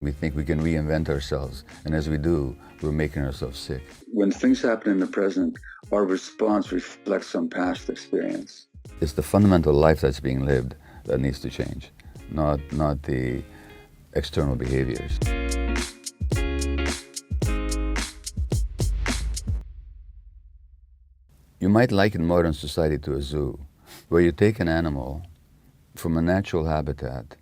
We think we can reinvent ourselves, and as we do, we're making ourselves sick. When things happen in the present, our response reflects some past experience. It's the fundamental life that's being lived that needs to change, not the external behaviors. You might liken modern society to a zoo, where you take an animal from a natural habitat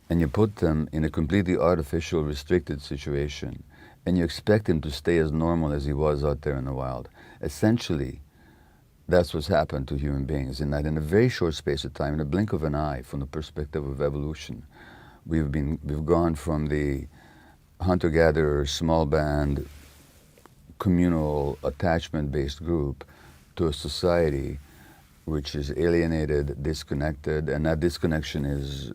and you put them in a completely artificial, restricted situation, and you expect him to stay as normal as he was out there in the wild. Essentially, that's what's happened to human beings, in that in a very short space of time, in a blink of an eye, from the perspective of evolution, we've gone from the hunter-gatherer, small band, communal, attachment-based group to a society which is alienated, disconnected, and that disconnection is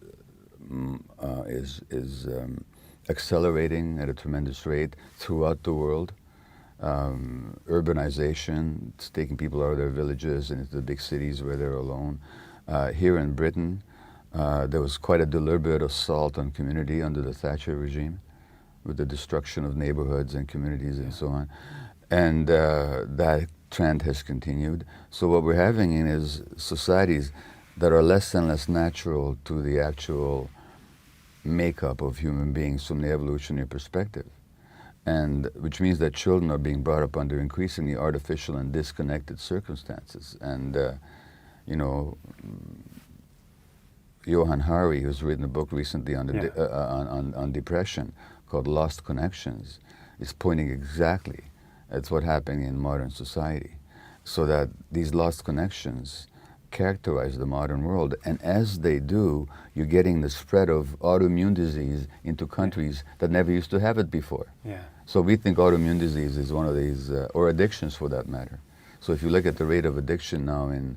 accelerating at a tremendous rate throughout the world. Urbanization, it's taking people out of their villages and into the big cities where they're alone. Here in Britain, there was quite a deliberate assault on community under the Thatcher regime, with the destruction of neighborhoods and communities and so on. And that trend has continued. So what we're having is societies that are less and less natural to the actual makeup of human beings from the evolutionary perspective. And which means that children are being brought up under increasingly artificial and disconnected circumstances. And, you know, Johann Hari, who's written a book recently on, on depression called Lost Connections, is pointing exactly at what's happening in modern society. So that these lost connections characterize the modern world, and as they do, you're getting the spread of autoimmune disease into countries that never used to have it before. So we think autoimmune disease is one of these, or addictions for that matter. So if you look at the rate of addiction now in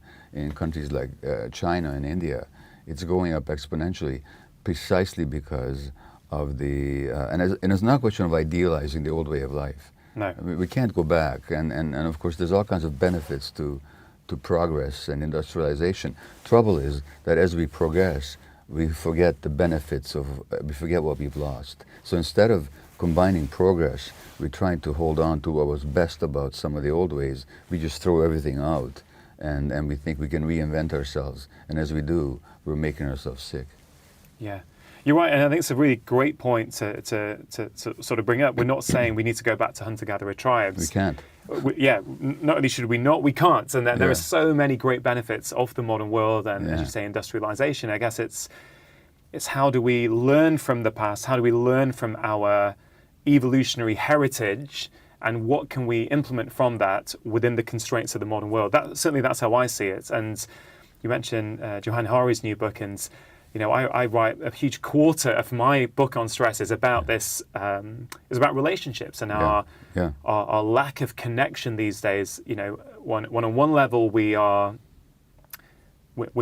countries like China and India, it's going up exponentially, precisely because of the, and it's not a question of idealizing the old way of life. No. I mean, we can't go back, and of course there's all kinds of benefits to progress and industrialization. Trouble is that as we progress, we forget the benefits of, we forget what we've lost. So instead of combining progress, we're trying to hold on to what was best about some of the old ways. We just throw everything out, and we think we can reinvent ourselves. And as we do, we're making ourselves sick. Yeah. You're right, and I think it's a really great point to sort of bring up. We're not saying we need to go back to hunter-gatherer tribes. We can't. Not only should we not, we can't. And there are so many great benefits of the modern world and, as you say, industrialization. I guess it's how do we learn from the past? How do we learn from our evolutionary heritage? And what can we implement from that within the constraints of the modern world? Certainly that's how I see it. And you mentioned Johann Hari's new book, and you know, I write a huge quarter of my book on stress is about this, is about relationships and our lack of connection these days. You know, on one level we're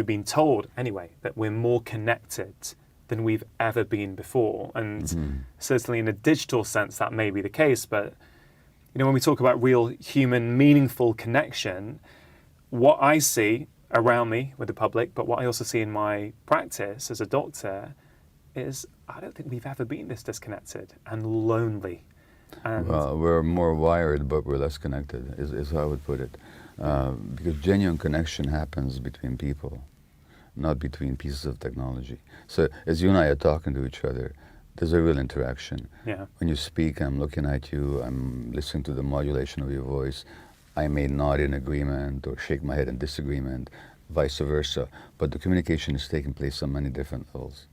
being told anyway that we're more connected than we've ever been before, and certainly in a digital sense that may be the case. But you know, when we talk about real human, meaningful connection, what I see around me with the public, but what I also see in my practice as a doctor is I don't think we've ever been this disconnected and lonely. And well, we're more wired, but we're less connected, is how I would put it. Because genuine connection happens between people, not between pieces of technology. So as you and I are talking to each other, there's a real interaction. When you speak, I'm looking at you, I'm listening to the modulation of your voice. I may nod in agreement or shake my head in disagreement, vice versa, but the communication is taking place on many different levels.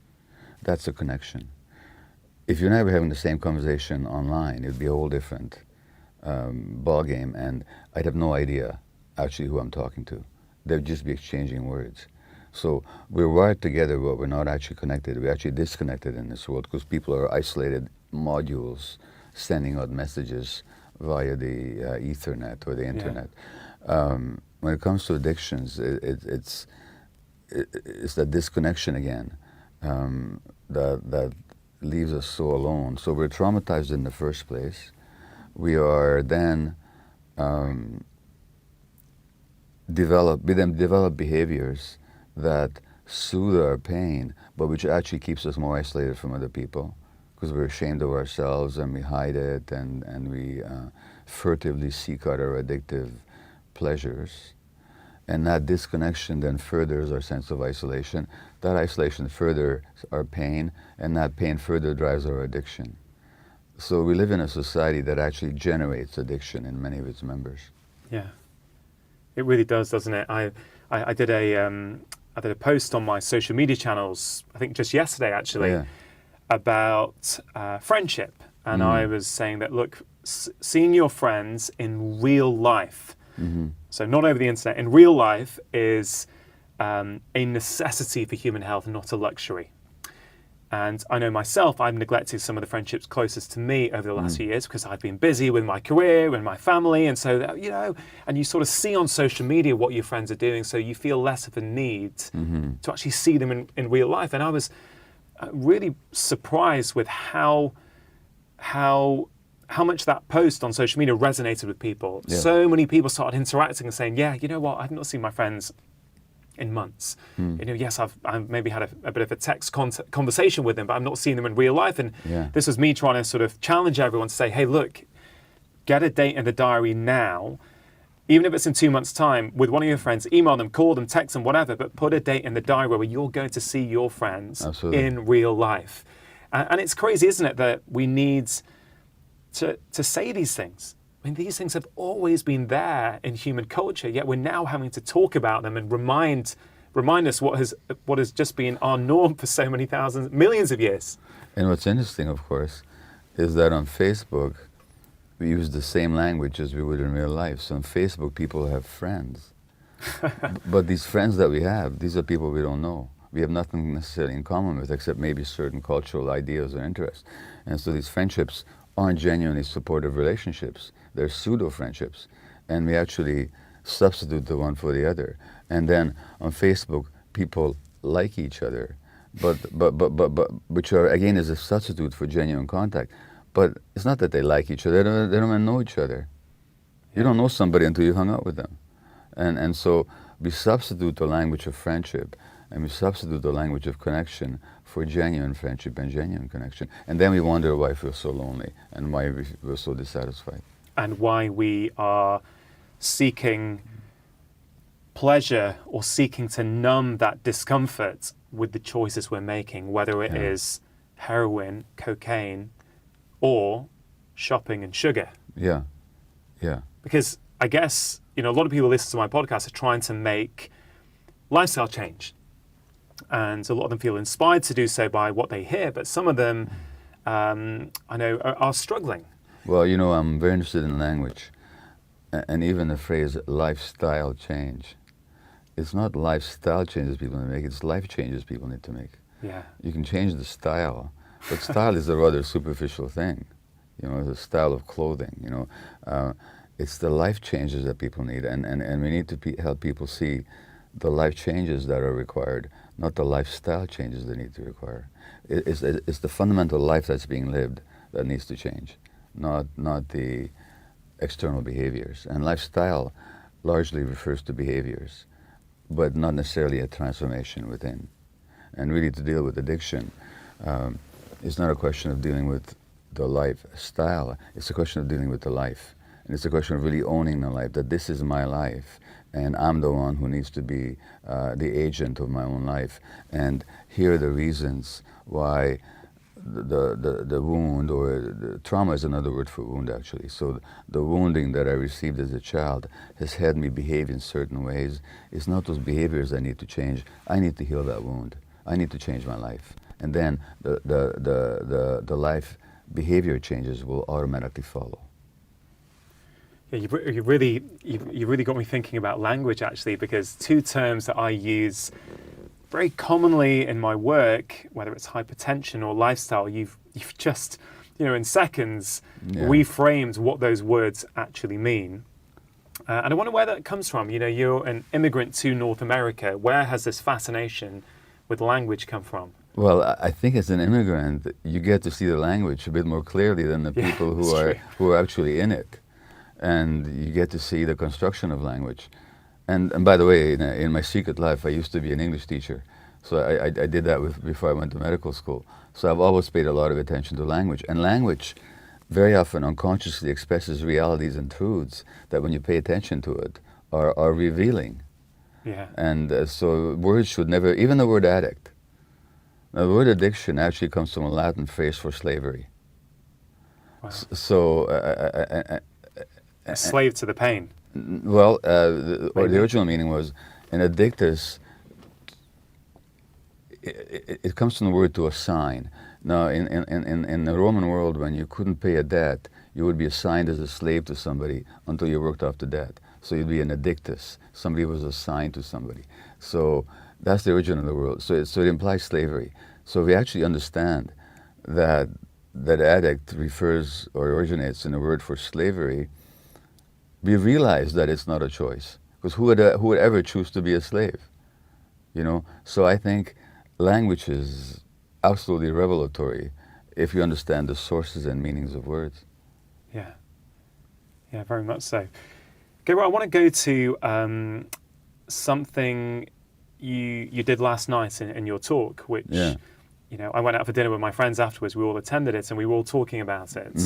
That's a connection. If you and I were having the same conversation online, it would be a whole different ball game, and I'd have no idea actually who I'm talking to. They'd just be exchanging words. So we're wired together, but we're not actually connected. We're actually disconnected in this world because people are isolated modules sending out messages via the Ethernet or the internet. When it comes to addictions, it's that disconnection again that leaves us so alone. So we're traumatized in the first place. We are then develop behaviors that soothe our pain, but which actually keeps us more isolated from other people, because we're ashamed of ourselves and we hide it and we furtively seek out our addictive pleasures. And that disconnection then furthers our sense of isolation. That isolation furthers our pain, and that pain further drives our addiction. So we live in a society that actually generates addiction in many of its members. Yeah, it really does, doesn't it? I did a post on my social media channels, I think just yesterday actually, about friendship. And I was saying that, look, seeing your friends in real life, so not over the internet, in real life is a necessity for human health, not a luxury. And I know myself, I've neglected some of the friendships closest to me over the last few years because I've been busy with my career and my family. And so, you know, and you sort of see on social media what your friends are doing, so you feel less of a need to actually see them in real life. And I was really surprised with how much that post on social media resonated with people. Yeah. So many people started interacting and saying, yeah, you know what, I've not seen my friends in months. You know, yes, I've maybe had a bit of a text conversation with them, but I've not seen them in real life. And this was me trying to sort of challenge everyone to say, hey, look, get a date in the diary now, even if it's in 2 months' time, with one of your friends. Email them, call them, text them, whatever, but put a date in the diary where you're going to see your friends in real life. And it's crazy, isn't it, that we need to say these things. I mean, these things have always been there in human culture, yet we're now having to talk about them and remind us what has just been our norm for so many millions of years. And what's interesting, of course, is that on Facebook, we use the same language as we would in real life. So on Facebook, people have friends. But these friends that we have, these are people we don't know. We have nothing necessarily in common with, except maybe certain cultural ideas or interests. And so these friendships aren't genuinely supportive relationships. They're pseudo-friendships. And we actually substitute the one for the other. And then on Facebook, people like each other, but which are, again, is a substitute for genuine contact. But it's not that they like each other, they don't even know each other. You don't know somebody until you hung out with them. And so we substitute the language of friendship, and we substitute the language of connection for genuine friendship and genuine connection. And then we wonder why we feel so lonely and why we're so dissatisfied. And why we are seeking pleasure or seeking to numb that discomfort with the choices we're making, whether it is heroin, cocaine, or shopping and sugar. Yeah, yeah. Because I guess, you know, a lot of people listen to my podcast are trying to make lifestyle change. And a lot of them feel inspired to do so by what they hear, but some of them, I know, are struggling. Well, you know, I'm very interested in language, and even the phrase lifestyle change. It's not lifestyle changes people need to make, it's life changes people need to make. Yeah. You can change the style, but style is a rather superficial thing. You know, it's a style of clothing, you know. It's the life changes that people need, and we need to help people see the life changes that are required, not the lifestyle changes they need to require. It's the fundamental life that's being lived that needs to change, not the external behaviors. And lifestyle largely refers to behaviors, but not necessarily a transformation within. And really, to deal with addiction, it's not a question of dealing with the lifestyle, it's a question of dealing with the life. And it's a question of really owning the life, that this is my life, and I'm the one who needs to be the agent of my own life. And here are the reasons why the wound, or the trauma is another word for wound, actually. So the wounding that I received as a child has had me behave in certain ways. It's not those behaviors I need to change. I need to heal that wound. I need to change my life. And then the life behavior changes will automatically follow. Yeah, you really got me thinking about language, actually, because two terms that I use very commonly in my work, whether it's hypertension or lifestyle, you've just, you know, in seconds reframed what those words actually mean. And I wonder where that comes from. You know, you're an immigrant to North America. Where has this fascination with language come from? Well, I think as an immigrant, you get to see the language a bit more clearly than the people who are actually in it. And you get to see the construction of language. And by the way, in my secret life, I used to be an English teacher. So I did that before I went to medical school. So I've always paid a lot of attention to language. And language very often unconsciously expresses realities and truths that when you pay attention to it are revealing. Yeah. And so words should never, even the word addict. Now, the word addiction actually comes from a Latin phrase for slavery. Wow. So, A slave to the pain. well, the original meaning was an addictus. It comes from the word to assign. Now, in the Roman world, when you couldn't pay a debt, you would be assigned as a slave to somebody until you worked off the debt. So you'd be an addictus. Somebody was assigned to somebody. So that's the origin of the word. So it implies slavery. So we actually understand that addict refers or originates in the word for slavery. We realize that it's not a choice, because who would ever choose to be a slave? You know. So I think language is absolutely revelatory if you understand the sources and meanings of words. Yeah. Yeah, very much so. Gabor, I want to go to something you did last night in your talk, which, you know, I went out for dinner with my friends afterwards. We all attended it and we were all talking about it.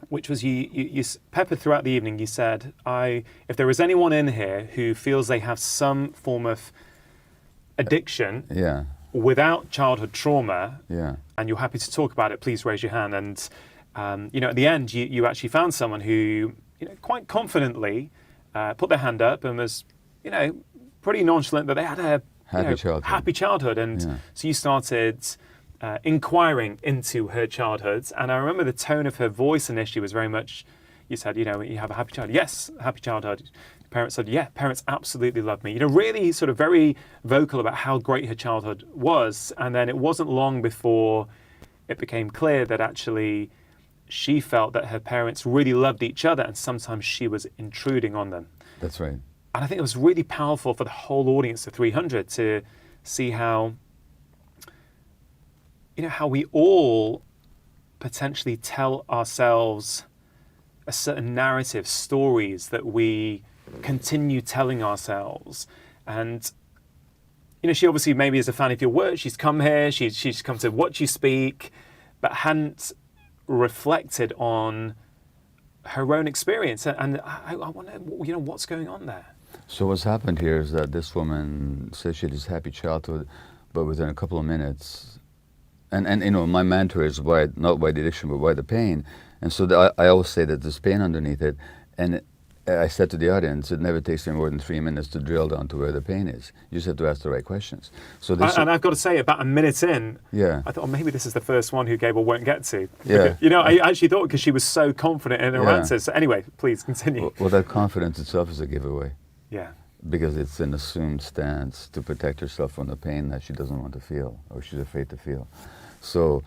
Which was you peppered throughout the evening. You said, if there is anyone in here who feels they have some form of addiction without childhood trauma, and you're happy to talk about it, please raise your hand. And you know, at the end, you actually found someone who, you know, quite confidently put their hand up and was, you know, pretty nonchalant that they had a happy childhood. And so you started inquiring into her childhood. And I remember the tone of her voice initially was very much, you said, you know, you have a happy childhood. Yes, happy childhood. Parents said, yeah, parents absolutely loved me. You know, really sort of very vocal about how great her childhood was. And then it wasn't long before it became clear that actually she felt that her parents really loved each other and sometimes she was intruding on them. That's right. And I think it was really powerful for the whole audience of 300 to see how, you know, how we all potentially tell ourselves a certain narrative, stories that we continue telling ourselves. And, you know, she obviously maybe is a fan of your work. She's come here, she's come to watch you speak, but hadn't reflected on her own experience. And I wonder, you know, what's going on there? So what's happened here is that this woman says she had this happy childhood, but within a couple of minutes, and you know, my mantra is why, not why the addiction, but why the pain. And so I always say that there's pain underneath it. And I said to the audience, it never takes me more than 3 minutes to drill down to where the pain is. You just have to ask the right questions. So this and I've got to say, about a minute in, I thought, oh, maybe this is the first one who Gabor won't get to. Yeah. You know, I actually thought, because she was so confident in her answers. So anyway, please continue. Well, that confidence itself is a giveaway. Yeah. Because it's an assumed stance to protect herself from the pain that she doesn't want to feel or she's afraid to feel. So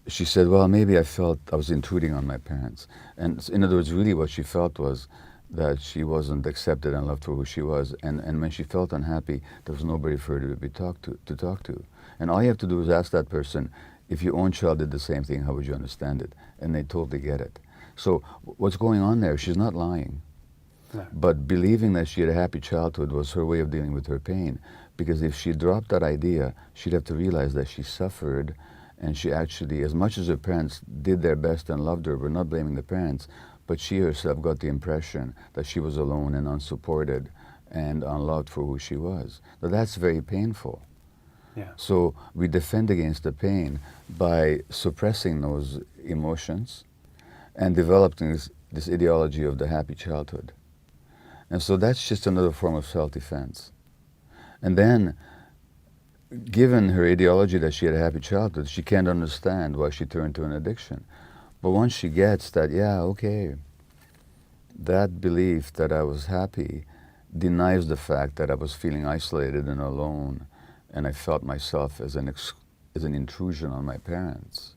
she said, well, maybe I felt I was intruding on my parents. And in other words, really what she felt was that she wasn't accepted and loved for who she was. And when she felt unhappy, there was nobody for her to talk to. And all you have to do is ask that person, if your own child did the same thing, how would you understand it? And they totally get it. So what's going on there, she's not lying. No. But believing that she had a happy childhood was her way of dealing with her pain. Because if she dropped that idea, she'd have to realize that she suffered, and she actually, as much as her parents did their best and loved her, we're not blaming the parents, but she herself got the impression that she was alone and unsupported and unloved for who she was. Now that's very painful. Yeah. So we defend against the pain by suppressing those emotions and developing this ideology of the happy childhood. And so that's just another form of self-defense. And then, given her ideology that she had a happy childhood, she can't understand why she turned to an addiction. But once she gets that, yeah, okay, that belief that I was happy denies the fact that I was feeling isolated and alone, and I felt myself as an intrusion on my parents.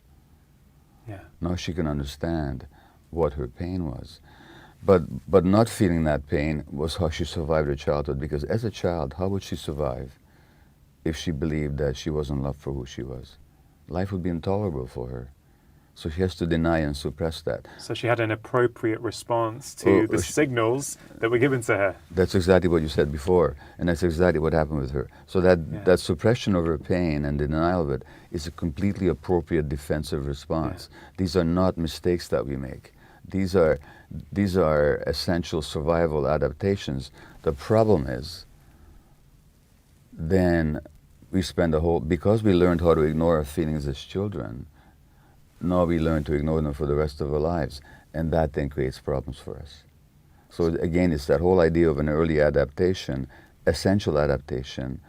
Yeah. Now she can understand what her pain was. But not feeling that pain was how she survived her childhood, because as a child, how would she survive if she believed that she wasn't loved for who she was? Life would be intolerable for her. So she has to deny and suppress that. So she had an appropriate response to the signals that were given to her. That's exactly what you said before, and that's exactly what happened with her. So that suppression of her pain and the denial of it is a completely appropriate defensive response. Yeah. These are not mistakes that we make. These are essential survival adaptations. The problem is, then we spend because we learned how to ignore our feelings as children, now we learn to ignore them for the rest of our lives, and that then creates problems for us. So again, it's that whole idea of an early adaptation, essential adaptation,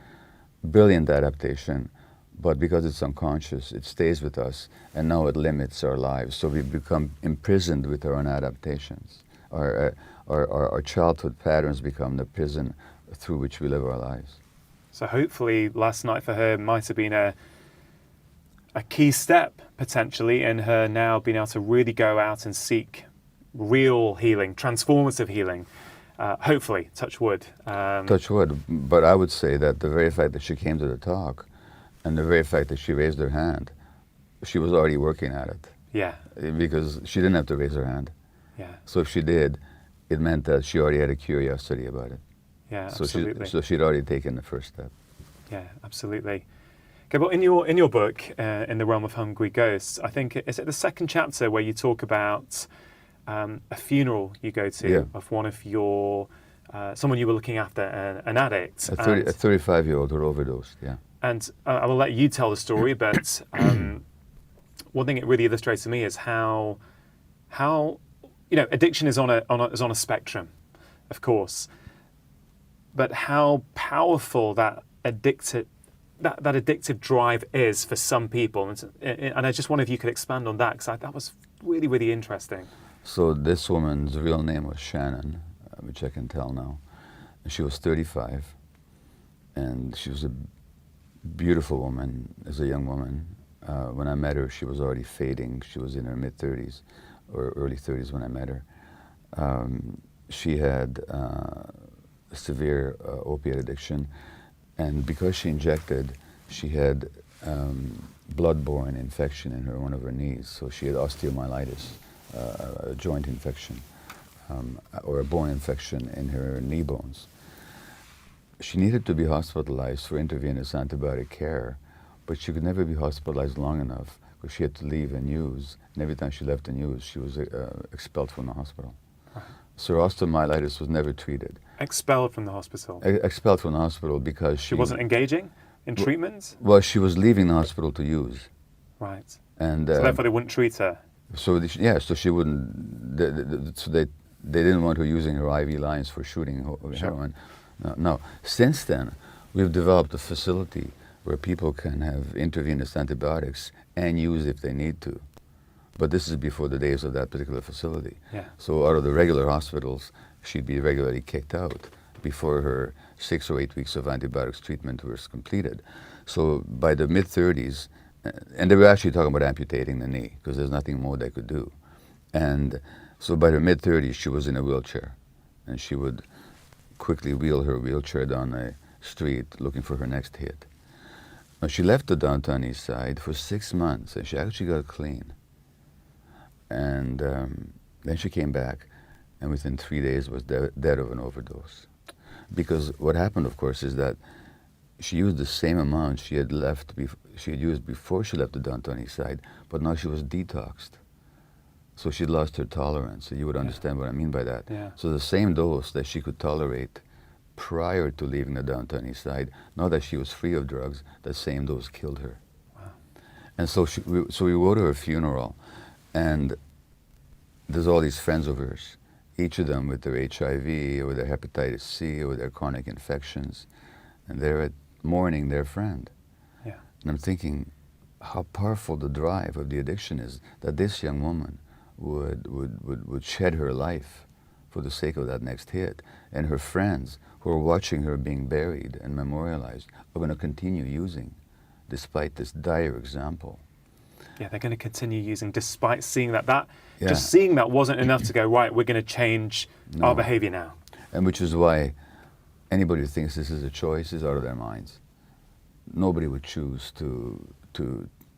brilliant adaptation, but because it's unconscious, it stays with us, and now it limits our lives. So we become imprisoned with our own adaptations. Our childhood patterns become the prison through which we live our lives. So hopefully last night for her might have been a key step, potentially, in her now being able to really go out and seek real healing, transformative healing. Hopefully, touch wood. Touch wood. But I would say that the very fact that she came to the talk and the very fact that she raised her hand, she was already working at it. Yeah. Because she didn't have to raise her hand. Yeah. So if she did, it meant that she already had a curiosity about it. Yeah, so absolutely. So she'd already taken the first step. Yeah, absolutely. Okay, well, in your book, In the Realm of Hungry Ghosts, I think, is it the second chapter where you talk about a funeral you go to of one of your, someone you were looking after, an addict. A 35-year-old who overdosed, yeah. And I will let you tell the story, but one thing it really illustrates to me is how addiction is on a spectrum, of course, but how powerful that addictive drive is for some people, and I just wonder if you could expand on that, because that was really, really interesting. So this woman's real name was Shannon, which I can tell now. She was 35, and she was a beautiful woman as a young woman. When I met her, she was already fading. She was in her mid-30s or early 30s when I met her. She had severe opiate addiction, and because she injected, she had blood-borne infection in one of her knees. So she had osteomyelitis, a joint infection, or a bone infection in her knee bones. She needed to be hospitalized for intravenous antibiotic care, but she could never be hospitalized long enough because she had to leave and use. And every time she left and used, she was expelled from the hospital. So her osteomyelitis was never treated. Expelled from the hospital? Expelled from the hospital because she wasn't engaging in treatment? Well, she was leaving the hospital to use. Right. And so therefore they wouldn't treat her? So she wouldn't, so they didn't want her using her IV lines for shooting heroin. No. Since then, we've developed a facility where people can have intravenous antibiotics and use if they need to. But this is before the days of that particular facility. Yeah. So out of the regular hospitals, she'd be regularly kicked out before her 6 or 8 weeks of antibiotics treatment was completed. So by the mid-30s, and they were actually talking about amputating the knee because there's nothing more they could do. And so by her mid-30s, she was in a wheelchair, and she would quickly wheel her wheelchair down a street looking for her next hit. Now, she left the downtown east side for 6 months, and she actually got clean. And then she came back, and within 3 days was dead of an overdose. Because what happened, of course, is that she used the same amount she had used before she left the downtown east side, but now she was detoxed. So she lost her tolerance. So you would understand what I mean by that. Yeah. So the same dose that she could tolerate prior to leaving the downtown east side, now that she was free of drugs, that same dose killed her. Wow. And so we go to her funeral, and there's all these friends of hers, each of them with their HIV or their hepatitis C or their chronic infections, and they're mourning their friend. Yeah. And I'm thinking how powerful the drive of the addiction is, that this young woman would shed her life for the sake of that next hit, and her friends who are watching her being buried and memorialized are going to continue using despite this dire example. Yeah, they're going to continue using despite seeing that. Just seeing that wasn't enough to go, right, we're going to change our behavior now. And which is why anybody who thinks this is a choice is out of their minds. Nobody would choose to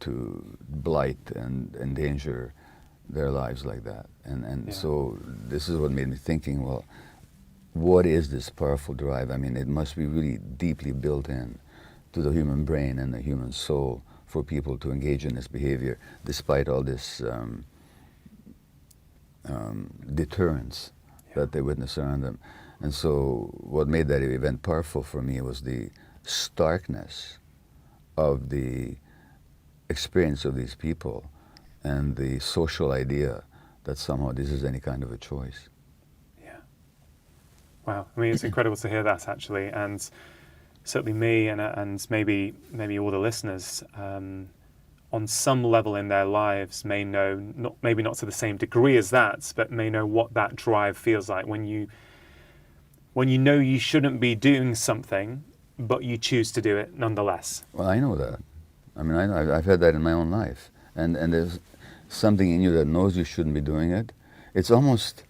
to blight and endanger their lives like that. And so this is what made me thinking, well, what is this powerful drive? I mean, it must be really deeply built in to the human brain and the human soul for people to engage in this behavior, despite all this deterrence that they witness around them. And so what made that event powerful for me was the starkness of the experience of these people and the social idea that somehow this is any kind of a choice. Yeah. Wow. I mean, it's incredible to hear that, actually. And certainly me and maybe all the listeners, on some level in their lives may know, maybe not to the same degree as that, but may know what that drive feels like when you know you shouldn't be doing something, but you choose to do it nonetheless. Well, I know that. I mean, I've had that in my own life. And there's something in you that knows you shouldn't be doing it. It's almost,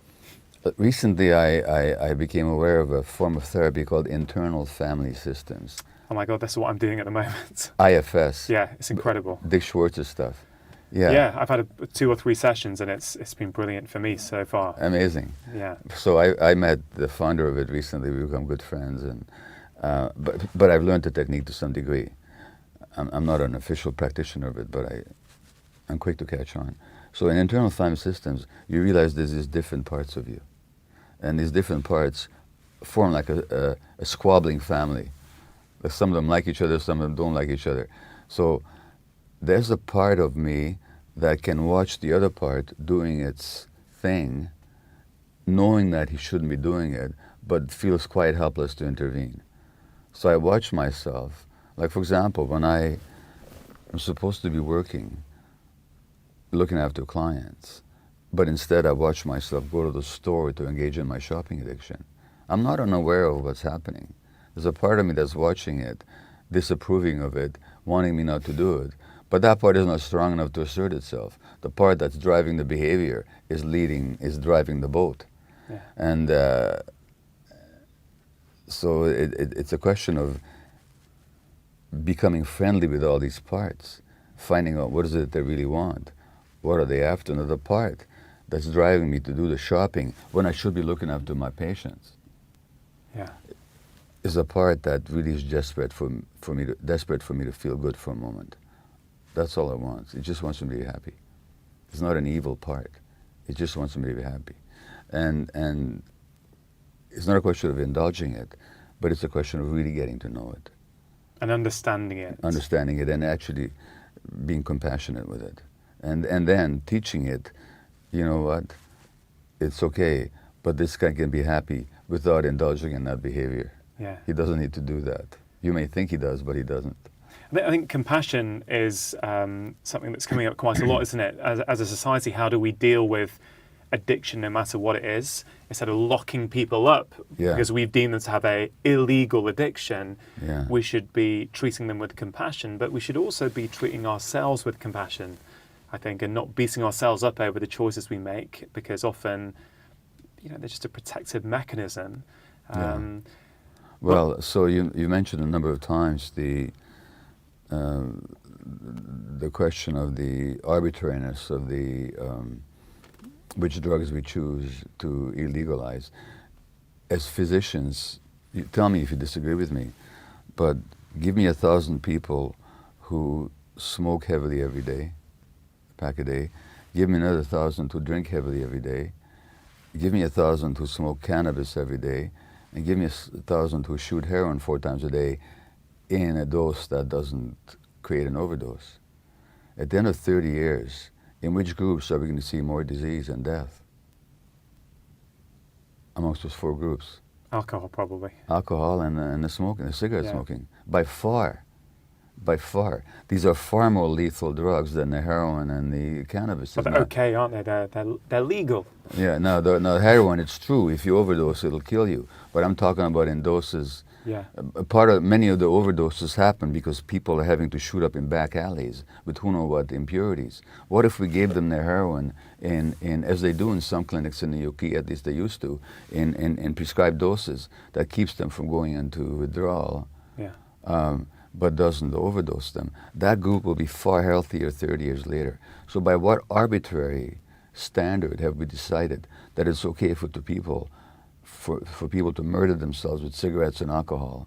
recently I became aware of a form of therapy called internal family systems. Oh my God, that's what I'm doing at the moment. IFS. Yeah, it's incredible. Dick Schwartz's stuff. Yeah. Yeah, I've had 2 or 3 sessions and it's been brilliant for me so far. Amazing. Yeah. So I met the founder of it recently. We become good friends, and but I've learned the technique to some degree. I'm not an official practitioner of it, but I'm quick to catch on. So in internal family systems, you realize there's these different parts of you, and these different parts form like a squabbling family. Some of them like each other, some of them don't like each other. So there's a part of me that can watch the other part doing its thing, knowing that he shouldn't be doing it, but feels quite helpless to intervene. So I watch myself. Like, for example, when I am supposed to be working, looking after clients, but instead I watch myself go to the store to engage in my shopping addiction. I'm not unaware of what's happening. There's a part of me that's watching it, disapproving of it, wanting me not to do it. But that part is not strong enough to assert itself. The part that's driving the behavior is driving the boat. Yeah. And so it's a question of becoming friendly with all these parts, finding out what is it they really want, what are they after. Another part that's driving me to do the shopping when I should be looking after my patients. Yeah. Is a part that really is desperate for me to feel good for a moment. That's all it wants. It just wants me to be happy. It's not an evil part. It just wants me to be happy. And it's not a question of indulging it, but it's a question of really getting to know it. And understanding it. Understanding it and actually being compassionate with it. And then teaching it, you know what, it's okay, but this guy can be happy without indulging in that behavior. Yeah. He doesn't need to do that. You may think he does, but he doesn't. I think compassion is something that's coming up quite a lot, isn't it? As a society, how do we deal with addiction, no matter what it is, instead of locking people up because we've deemed them to have a illegal addiction? Yeah. We should be treating them with compassion, but we should also be treating ourselves with compassion, I think, and not beating ourselves up over the choices we make, because often, they're just a protective mechanism. Well, so you mentioned a number of times the question of the arbitrariness of the which drugs we choose to illegalize. As physicians, you tell me if you disagree with me, but give me 1,000 people who smoke heavily every day, a pack a day. Give me another 1,000 who drink heavily every day. Give me 1,000 who smoke cannabis every day. And give me 1,000 who shoot heroin 4 times a day in a dose that doesn't create an overdose. At the end of 30 years, in which groups are we going to see more disease and death? Amongst those 4 groups. Alcohol, probably. Alcohol and the smoking, the cigarette smoking. By far. By far. These are far more lethal drugs than the heroin and the cannabis. But they're okay, aren't they? They're legal. Yeah, no, heroin, it's true. If you overdose, it'll kill you. But I'm talking about in doses. Yeah. Many of the overdoses happen because people are having to shoot up in back alleys with who know what impurities. What if we gave them their heroin in as they do in some clinics in the UK, at least they used to, in prescribed doses that keeps them from going into withdrawal? Yeah. but doesn't overdose them, that group will be far healthier 30 years later. So by what arbitrary standard have we decided that it's okay for people to murder themselves with cigarettes and alcohol,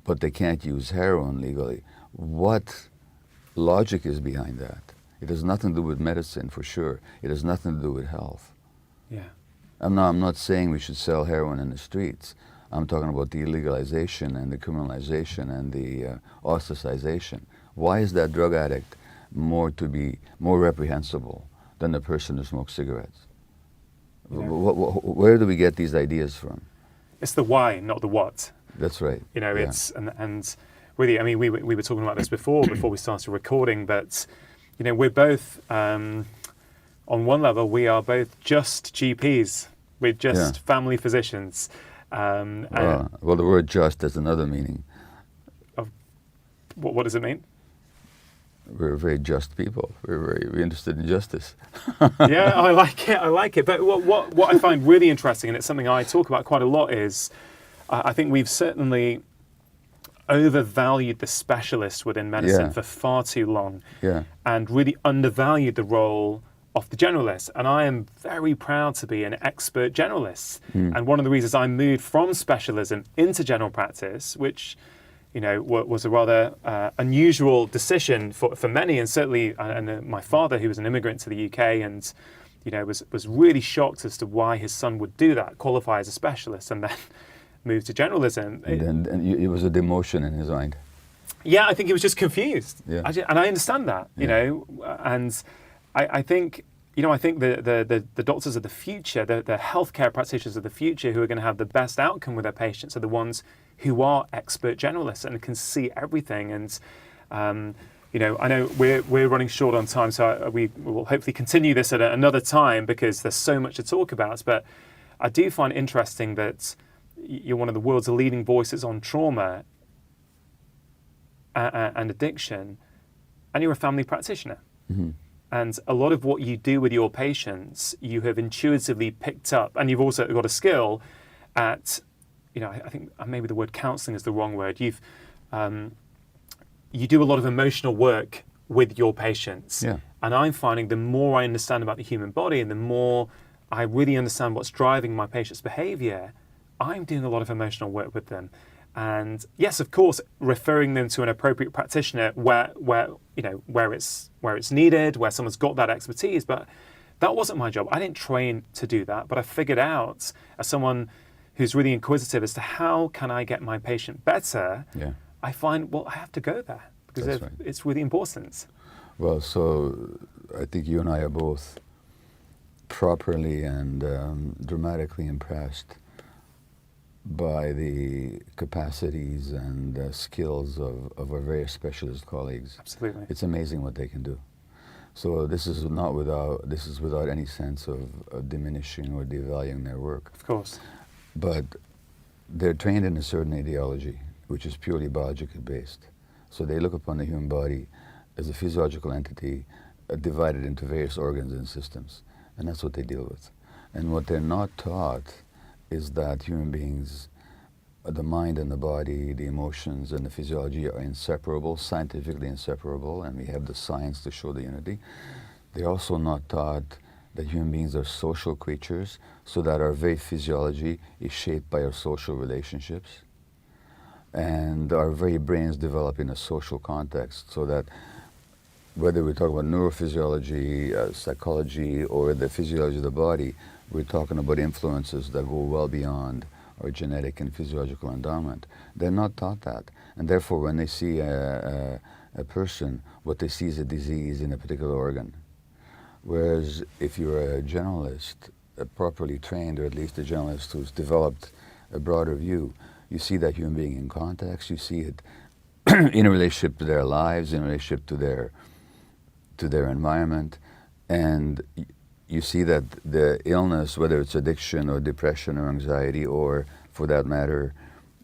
but they can't use heroin legally? What logic is behind that? It has nothing to do with medicine, for sure. It has nothing to do with health. Yeah. I'm not saying we should sell heroin in the streets. I'm talking about the illegalization and the criminalization and the ostracization. Why is that drug addict more reprehensible than the person who smokes cigarettes? Yeah. Where do we get these ideas from? It's the why, not the what. That's right. You know, yeah. it's and really, I mean, we were talking about this before we started recording, but you know, we're both on one level, we are both just GPs. We're just family physicians. Well, the word "just" has another meaning. What does it mean? We're very just people. We're interested in justice. Yeah, I like it. But what I find really interesting, and it's something I talk about quite a lot, is I think we've certainly overvalued the specialist within medicine for far too long, and really undervalued the role of the generalist. And I am very proud to be an expert generalist. And one of the reasons I moved from specialism into general practice, which you know was a rather unusual decision for many, and certainly my father, who was an immigrant to the UK, and you know was really shocked as to why his son would do that, qualify as a specialist, and then moved to generalism. And it was a demotion in his mind. Yeah, I think he was just confused. Yeah. And I understand that, you know, and I think, you know, I think the doctors of the future, the healthcare practitioners of the future who are going to have the best outcome with their patients are the ones who are expert generalists and can see everything. And, you know, I know we're running short on time, so we will hopefully continue this at another time because there's so much to talk about. But I do find interesting that you're one of the world's leading voices on trauma and addiction, and you're a family practitioner. Mm-hmm. And a lot of what you do with your patients, you have intuitively picked up, and you've also got a skill at, you know, I think maybe the word counselling is the wrong word. You do a lot of emotional work with your patients. Yeah. And I'm finding the more I understand about the human body and the more I really understand what's driving my patient's behaviour, I'm doing a lot of emotional work with them. And yes, of course, referring them to an appropriate practitioner where it's needed, where someone's got that expertise. But that wasn't my job. I didn't train to do that, but I figured out, as someone who's really inquisitive as to how can I get my patient better, I find, well, I have to go there because it's really important. Well, so I think you and I are both properly and dramatically impressed by the capacities and skills of our various specialist colleagues. Absolutely. It's amazing what they can do. So this is without any sense of diminishing or devaluing their work. Of course. But they're trained in a certain ideology, which is purely biologically based. So they look upon the human body as a physiological entity divided into various organs and systems. And that's what they deal with. And what they're not taught is that human beings, the mind and the body, the emotions and the physiology are inseparable, scientifically inseparable, and we have the science to show the unity. They're also not taught that human beings are social creatures, so that our very physiology is shaped by our social relationships. And our very brains develop in a social context, so that whether we talk about neurophysiology, psychology, or the physiology of the body, we're talking about influences that go well beyond our genetic and physiological endowment. They're not taught that. And therefore, when they see a person, what they see is a disease in a particular organ. Whereas if you're a generalist, properly trained, or at least a generalist who's developed a broader view, you see that human being in context, you see it in a relationship to their lives, in a relationship to their environment, and you see that the illness, whether it's addiction or depression or anxiety, or for that matter,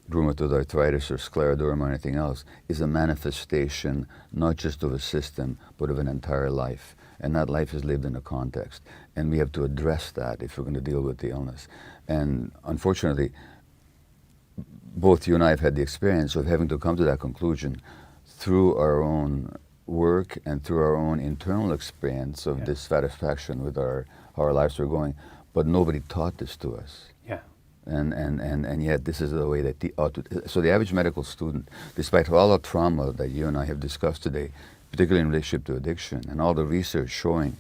rheumatoid arthritis or scleroderma or anything else, is a manifestation not just of a system, but of an entire life. And that life is lived in a context. And we have to address that if we're going to deal with the illness. And unfortunately, both you and I have had the experience of having to come to that conclusion through our own work and through our own internal experience of dissatisfaction with how our lives were going, but nobody taught this to us. Yeah. And yet this is the way that so the average medical student, despite all the trauma that you and I have discussed today, particularly in relationship to addiction, and all the research showing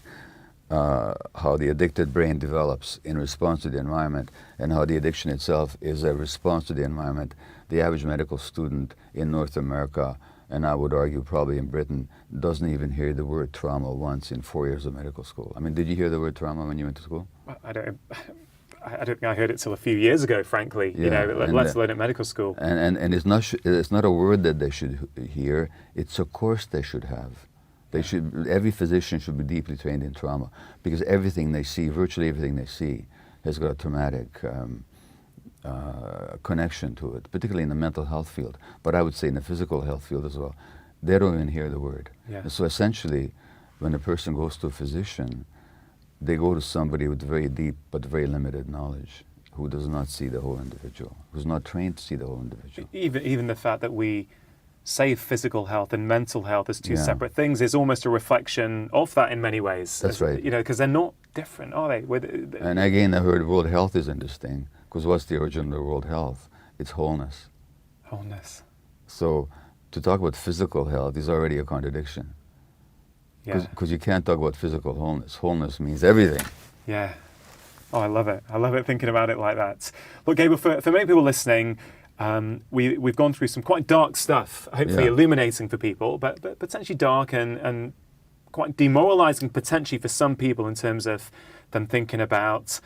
how the addicted brain develops in response to the environment, and how the addiction itself is a response to the environment, the average medical student in North America, and I would argue probably in Britain, doesn't even hear the word trauma once in 4 years of medical school. I mean, did you hear the word trauma when you went to school? I don't think I heard it till a few years ago, frankly. Yeah, Let alone at medical school. And it's not a word that they should hear. It's a course they should have. Every physician should be deeply trained in trauma, because everything they see, virtually everything they see, has got a traumatic connection to it, particularly in the mental health field, but I would say in the physical health field as well. They don't even hear the word. Yeah. And so essentially, when a person goes to a physician, they go to somebody with very deep but very limited knowledge, who does not see the whole individual, who's not trained to see the whole individual. Even the fact that we say physical health and mental health as two separate things is almost a reflection of that in many ways. That's right. Because they're not different, are they? And again, I heard World Health is interesting, because what's the origin of the World Health? It's wholeness. Wholeness. So to talk about physical health is already a contradiction. Because you can't talk about physical wholeness. Wholeness means everything. Yeah. Oh, I love it. I love it thinking about it like that. Look, Gabor, for many people listening, we've gone through some quite dark stuff, hopefully illuminating for people, but potentially dark and quite demoralizing potentially for some people in terms of them thinking about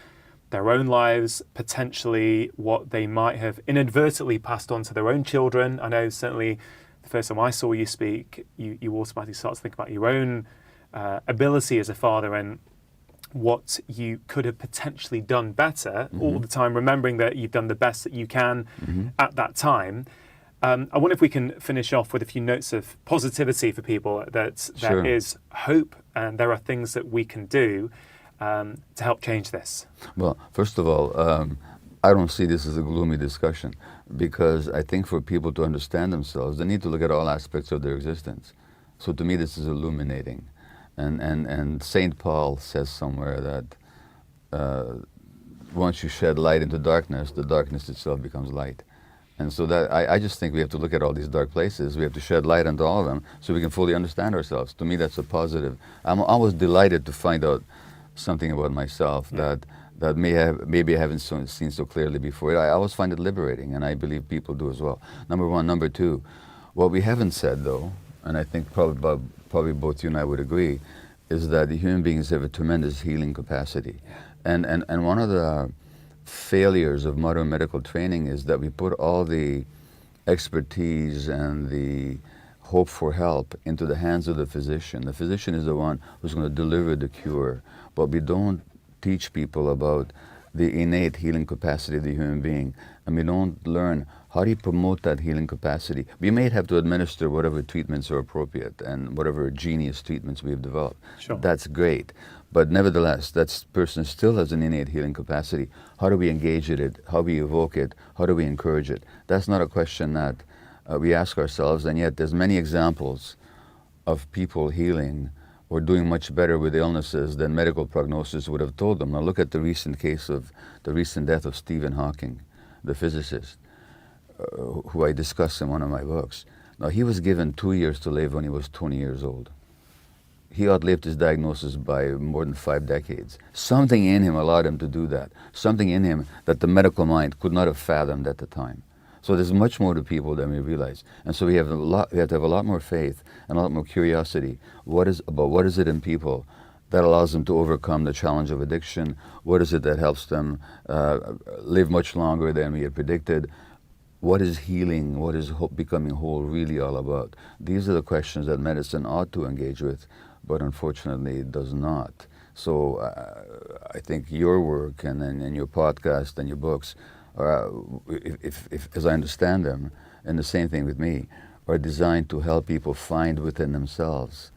their own lives, potentially what they might have inadvertently passed on to their own children. I know certainly the first time I saw you speak, you automatically start to think about your own ability as a father and what you could have potentially done better, all the time remembering that you've done the best that you can at that time. I wonder if we can finish off with a few notes of positivity for people, that there is hope and there are things that we can do to help change this. Well, first of all, I don't see this as a gloomy discussion, because I think for people to understand themselves, they need to look at all aspects of their existence. So to me, this is illuminating. And St. Paul says somewhere that once you shed light into darkness, the darkness itself becomes light. And so that I just think we have to look at all these dark places. We have to shed light into all of them so we can fully understand ourselves. To me, that's a positive. I'm always delighted to find out something about myself that maybe I haven't seen so clearly before. I always find it liberating, and I believe people do as well. Number one. Number two, what we haven't said, though, and I think probably both you and I would agree, is that the human beings have a tremendous healing capacity. And one of the failures of modern medical training is that we put all the expertise and the hope for help into the hands of the physician. The physician is the one who's going to deliver the cure, but we don't teach people about the innate healing capacity of the human being, and we don't learn how do you promote that healing capacity. We may have to administer whatever treatments are appropriate and whatever genius treatments we have developed. Sure. That's great, but nevertheless, that person still has an innate healing capacity. How do we engage it? How do we evoke it? How do we encourage it? That's not a question that we ask ourselves, and yet there's many examples of people healing or doing much better with illnesses than medical prognosis would have told them. Now look at the recent death of Stephen Hawking, the physicist, who I discuss in one of my books. Now he was given 2 years to live when he was 20 years old. He outlived his diagnosis by more than 5 decades. Something in him allowed him to do that. Something in him that the medical mind could not have fathomed at the time. So there's much more to people than we realize. And so we have to have a lot more faith and a lot more curiosity. What is it in people that allows them to overcome the challenge of addiction? What is it that helps them live much longer than we had predicted? What is healing? What is becoming whole really all about? These are the questions that medicine ought to engage with, but unfortunately it does not. So I think your work and your podcast and your books, if as I understand them, and the same thing with me, are designed to help people find within themselves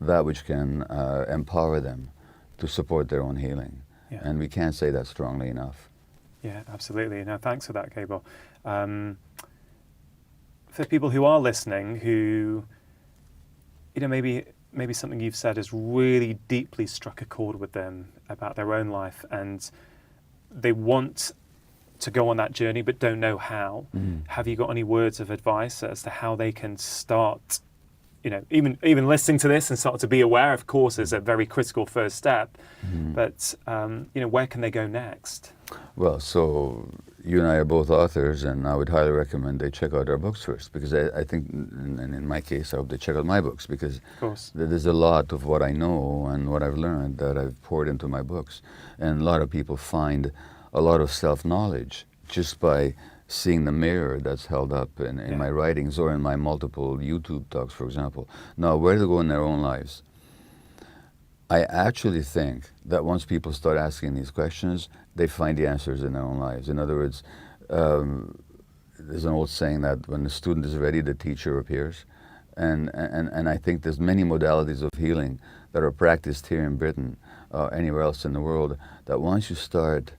that which can empower them to support their own healing. Yeah. And we can't say that strongly enough. Yeah, absolutely. No, thanks for that, Gabor. for people who are listening, who, maybe something you've said has really deeply struck a chord with them about their own life, and they want to go on that journey but don't know how. Have you got any words of advice as to how they can start, even listening to this and start to be aware, of course, is a very critical first step, but where can they go next? Well, so you and I are both authors, and I would highly recommend they check out our books first, because I think, and in my case, I hope they check out my books, because of course, there's a lot of what I know and what I've learned that I've poured into my books. And a lot of people find a lot of self-knowledge just by seeing the mirror that's held up in my writings or in my multiple YouTube talks, for example. Now, where to go in their own lives? I actually think that once people start asking these questions, they find the answers in their own lives. In other words, there's an old saying that when the student is ready, the teacher appears. And I think there's many modalities of healing that are practiced here in Britain, anywhere else in the world, that once you start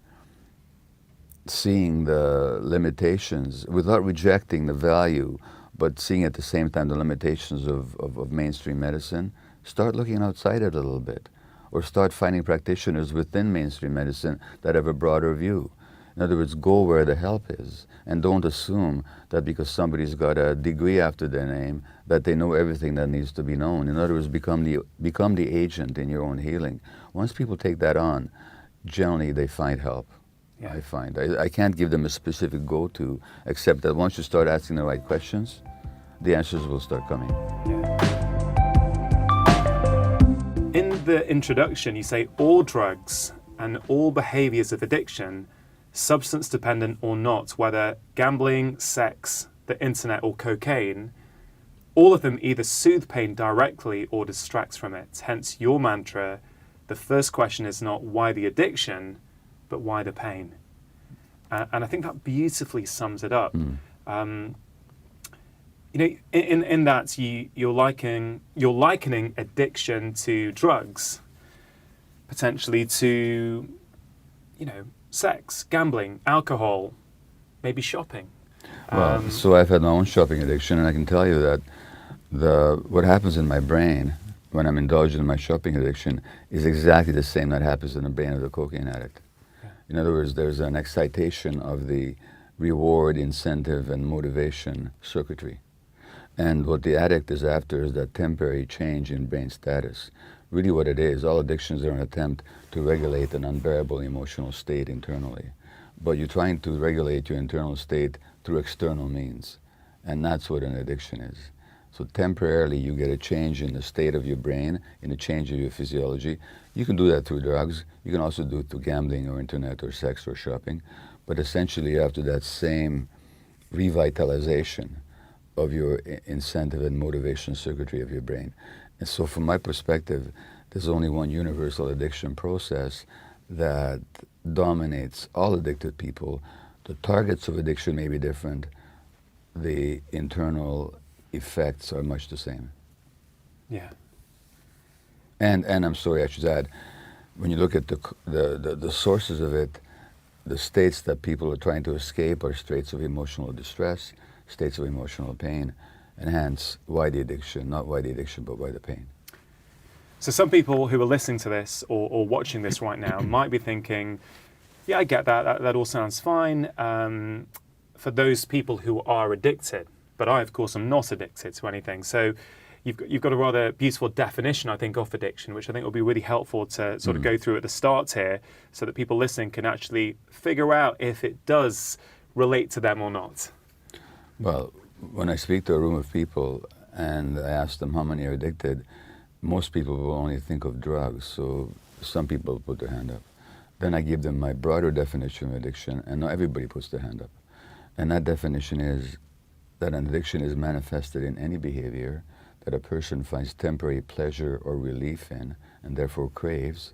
seeing the limitations, without rejecting the value, but seeing at the same time the limitations of mainstream medicine, start looking outside it a little bit, or start finding practitioners within mainstream medicine that have a broader view. In other words, go where the help is, and don't assume that because somebody's got a degree after their name that they know everything that needs to be known. In other words, become the agent in your own healing. Once people take that on, generally they find help. Yeah. I find. I can't give them a specific go-to, except that once you start asking the right questions, the answers will start coming. Yeah. In the introduction, you say all drugs and all behaviors of addiction, substance dependent or not, whether gambling, sex, the internet or cocaine, all of them either soothe pain directly or distracts from it. Hence your mantra, the first question is not why the addiction, but why the pain? And I think that beautifully sums it up. In that you're likening addiction to drugs, potentially to, sex, gambling, alcohol, maybe shopping. Well, so I've had my own shopping addiction, and I can tell you that what happens in my brain when I'm indulged in my shopping addiction is exactly the same that happens in the brain of the cocaine addict. In other words, there's an excitation of the reward, incentive, and motivation circuitry. And what the addict is after is that temporary change in brain status. Really what it is, all addictions are an attempt to regulate an unbearable emotional state internally. But you're trying to regulate your internal state through external means. And that's what an addiction is. So temporarily you get a change in the state of your brain, in a change of your physiology. You can do that through drugs. You can also do it through gambling or internet or sex or shopping. But essentially after that same revitalization of your incentive and motivation circuitry of your brain. And so from my perspective, there's only one universal addiction process that dominates all addicted people. The targets of addiction may be different. The internal effects are much the same. Yeah. And I'm sorry, I should add, when you look at the sources of it, the states that people are trying to escape are states of emotional distress, states of emotional pain, and hence why the addiction, not why the addiction, but why the pain. So some people who are listening to this or watching this right now might be thinking, yeah, I get that all sounds fine for those people who are addicted. But I, of course, am not addicted to anything. So you've got a rather beautiful definition, I think, of addiction, which I think will be really helpful to sort of go through at the start here so that people listening can actually figure out if it does relate to them or not. Well, when I speak to a room of people and I ask them how many are addicted, most people will only think of drugs. So some people put their hand up. Then I give them my broader definition of addiction, and not everybody puts their hand up. And that definition is that an addiction is manifested in any behavior that a person finds temporary pleasure or relief in, and therefore craves,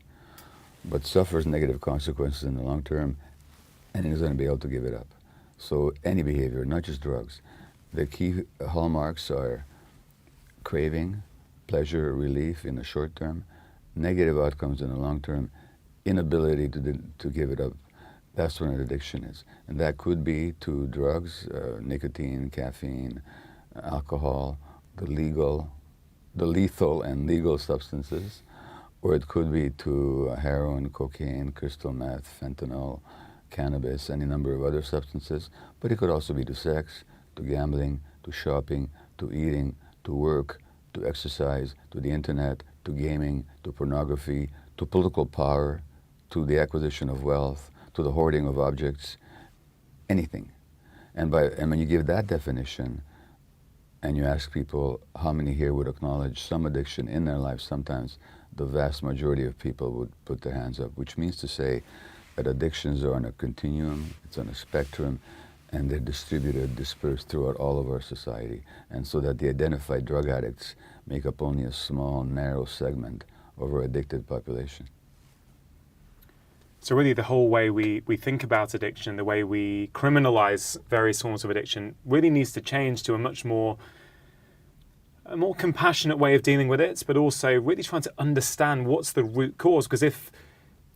but suffers negative consequences in the long term, and is going to be able to give it up. So any behavior, not just drugs. The key hallmarks are craving, pleasure, relief in the short term, negative outcomes in the long term, inability to give it up. That's what an addiction is. And that could be to drugs, nicotine, caffeine, alcohol, the lethal and legal substances, or it could be to heroin, cocaine, crystal meth, fentanyl, cannabis, any number of other substances, but it could also be to sex, to gambling, to shopping, to eating, to work, to exercise, to the internet, to gaming, to pornography, to political power, to the acquisition of wealth, to the hoarding of objects, anything. And when you give that definition, and you ask people how many here would acknowledge some addiction in their life, sometimes the vast majority of people would put their hands up, which means to say that addictions are on a continuum, it's on a spectrum, and they're distributed, dispersed throughout all of our society. And so that the identified drug addicts make up only a small, narrow segment of our addicted population. So really the whole way we think about addiction, the way we criminalize various forms of addiction really needs to change to a more compassionate way of dealing with it, but also really trying to understand what's the root cause. Because if,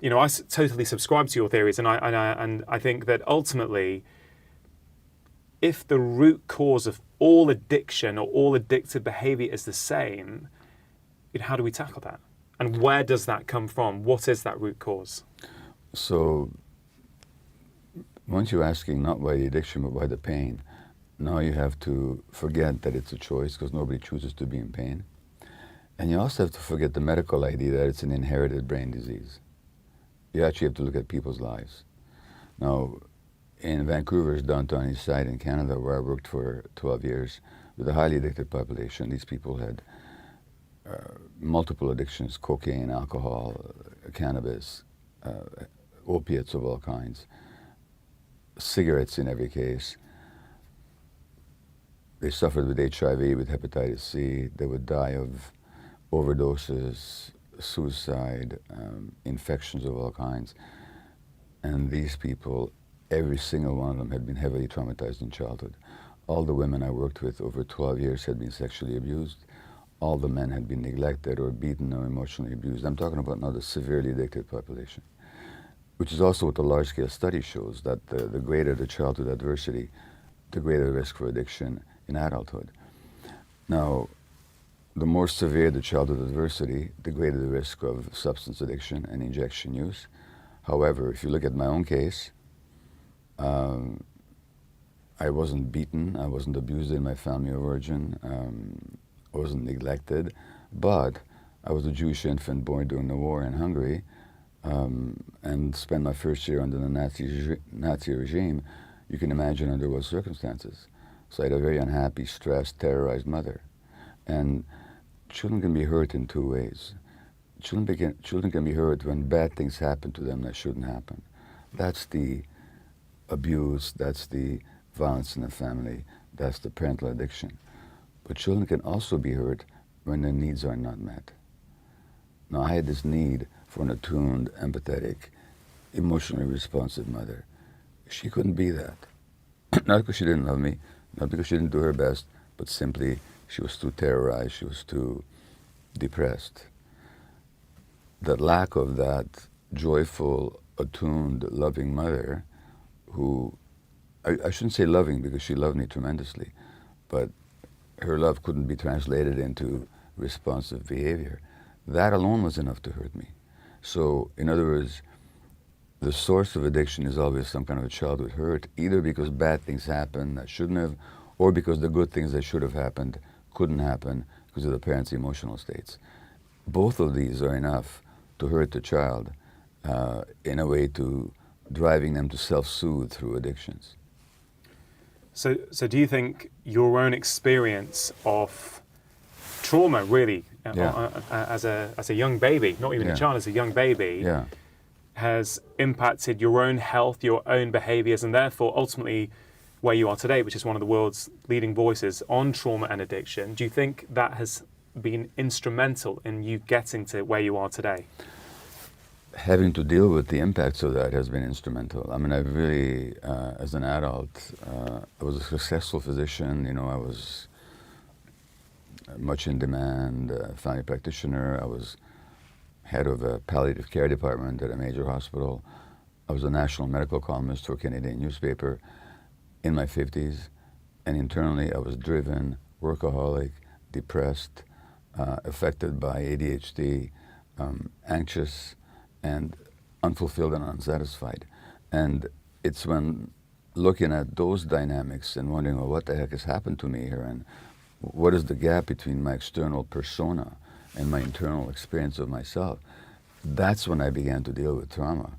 I totally subscribe to your theories, and I think that ultimately, if the root cause of all addiction or all addictive behavior is the same, how do we tackle that? And where does that come from? What is that root cause? So once you're asking not why the addiction, but why the pain, now you have to forget that it's a choice, because nobody chooses to be in pain. And you also have to forget the medical idea that it's an inherited brain disease. You actually have to look at people's lives. Now, in Vancouver's downtown east side in Canada, where I worked for 12 years, with a highly addicted population, these people had multiple addictions: cocaine, alcohol, cannabis, opiates of all kinds, cigarettes in every case. They suffered with HIV, with hepatitis C. They would die of overdoses, suicide, infections of all kinds. And these people, every single one of them had been heavily traumatized in childhood. All the women I worked with over 12 years had been sexually abused. All the men had been neglected or beaten or emotionally abused. I'm talking about now the severely addicted population, which is also what the large-scale study shows, that the greater the childhood adversity, the greater the risk for addiction in adulthood. Now, the more severe the childhood adversity, the greater the risk of substance addiction and injection use. However, if you look at my own case, I wasn't beaten, I wasn't abused in my family of origin, I wasn't neglected, but I was a Jewish infant born during the war in Hungary, and spent my first year under the Nazi regime. You can imagine under what circumstances. So I had a very unhappy, stressed, terrorized mother. And children can be hurt in two ways. Children can be hurt when bad things happen to them that shouldn't happen. That's the abuse, that's the violence in the family, that's the parental addiction. But children can also be hurt when their needs are not met. Now, I had this need for an attuned, empathetic, emotionally responsive mother. She couldn't be that. Not because she didn't love me, not because she didn't do her best, but simply she was too terrorized, she was too depressed. The lack of that joyful, attuned, loving mother who, I shouldn't say loving because she loved me tremendously, but her love couldn't be translated into responsive behavior. That alone was enough to hurt me. So, in other words, the source of addiction is always some kind of a childhood hurt, either because bad things happened that shouldn't have, or because the good things that should have happened couldn't happen because of the parents' emotional states. Both of these are enough to hurt the child in a way to driving them to self-soothe through addictions. So do you think your own experience of trauma, really, as a young baby, not even a child, as a young baby, has impacted your own health, your own behaviors, and therefore ultimately where you are today, which is one of the world's leading voices on trauma and addiction? Do you think that has been instrumental in you getting to where you are today? Having to deal with the impacts of that has been instrumental. I mean, I really, as an adult, I was a successful physician. I was much in demand, family practitioner. I was head of a palliative care department at a major hospital. I was a national medical columnist for a Canadian newspaper in my 50s. And internally, I was driven, workaholic, depressed, affected by ADHD, anxious, and unfulfilled and unsatisfied. And it's when looking at those dynamics and wondering, well, what the heck has happened to me here, and what is the gap between my external persona and my internal experience of myself, that's when I began to deal with trauma.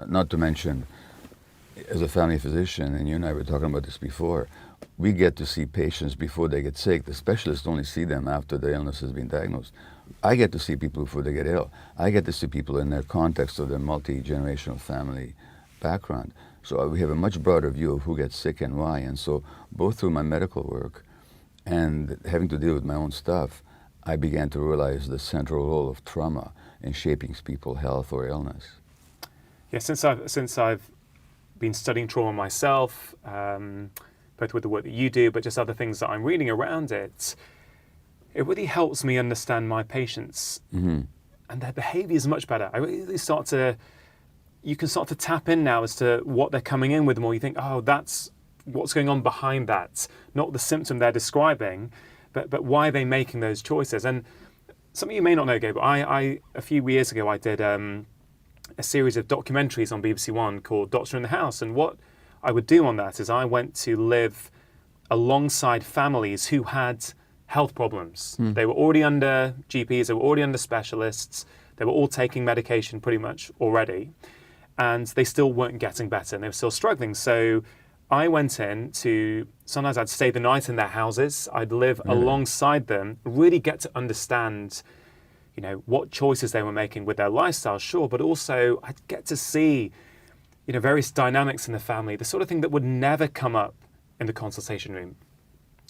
Not to mention, as a family physician, and you and I were talking about this before, we get to see patients before they get sick. The specialists only see them after the illness has been diagnosed. I get to see people before they get ill. I get to see people in their context of their multi-generational family background. So we have a much broader view of who gets sick and why. And so both through my medical work and having to deal with my own stuff, I began to realize the central role of trauma in shaping people's health or illness. Yeah, since I've been studying trauma myself, both with the work that you do, but just other things that I'm reading around it, it really helps me understand my patients, and their behavior is much better. I really you can start to tap in now as to what they're coming in with more. You think, oh, that's what's going on behind that, not the symptom they're describing, but why are they making those choices? And some of you may not know, Gabe, but I a few years ago, I did a series of documentaries on BBC One called Doctor in the House. And what I would do on that is I went to live alongside families who had health problems. They were already under GPs, they were already under specialists, they were all taking medication pretty much already, and they still weren't getting better and they were still struggling. So I went in to, sometimes I'd stay the night in their houses, I'd live alongside them, really get to understand, you know, what choices they were making with their lifestyle, sure, but also I'd get to see, you know, various dynamics in the family, the sort of thing that would never come up in the consultation room.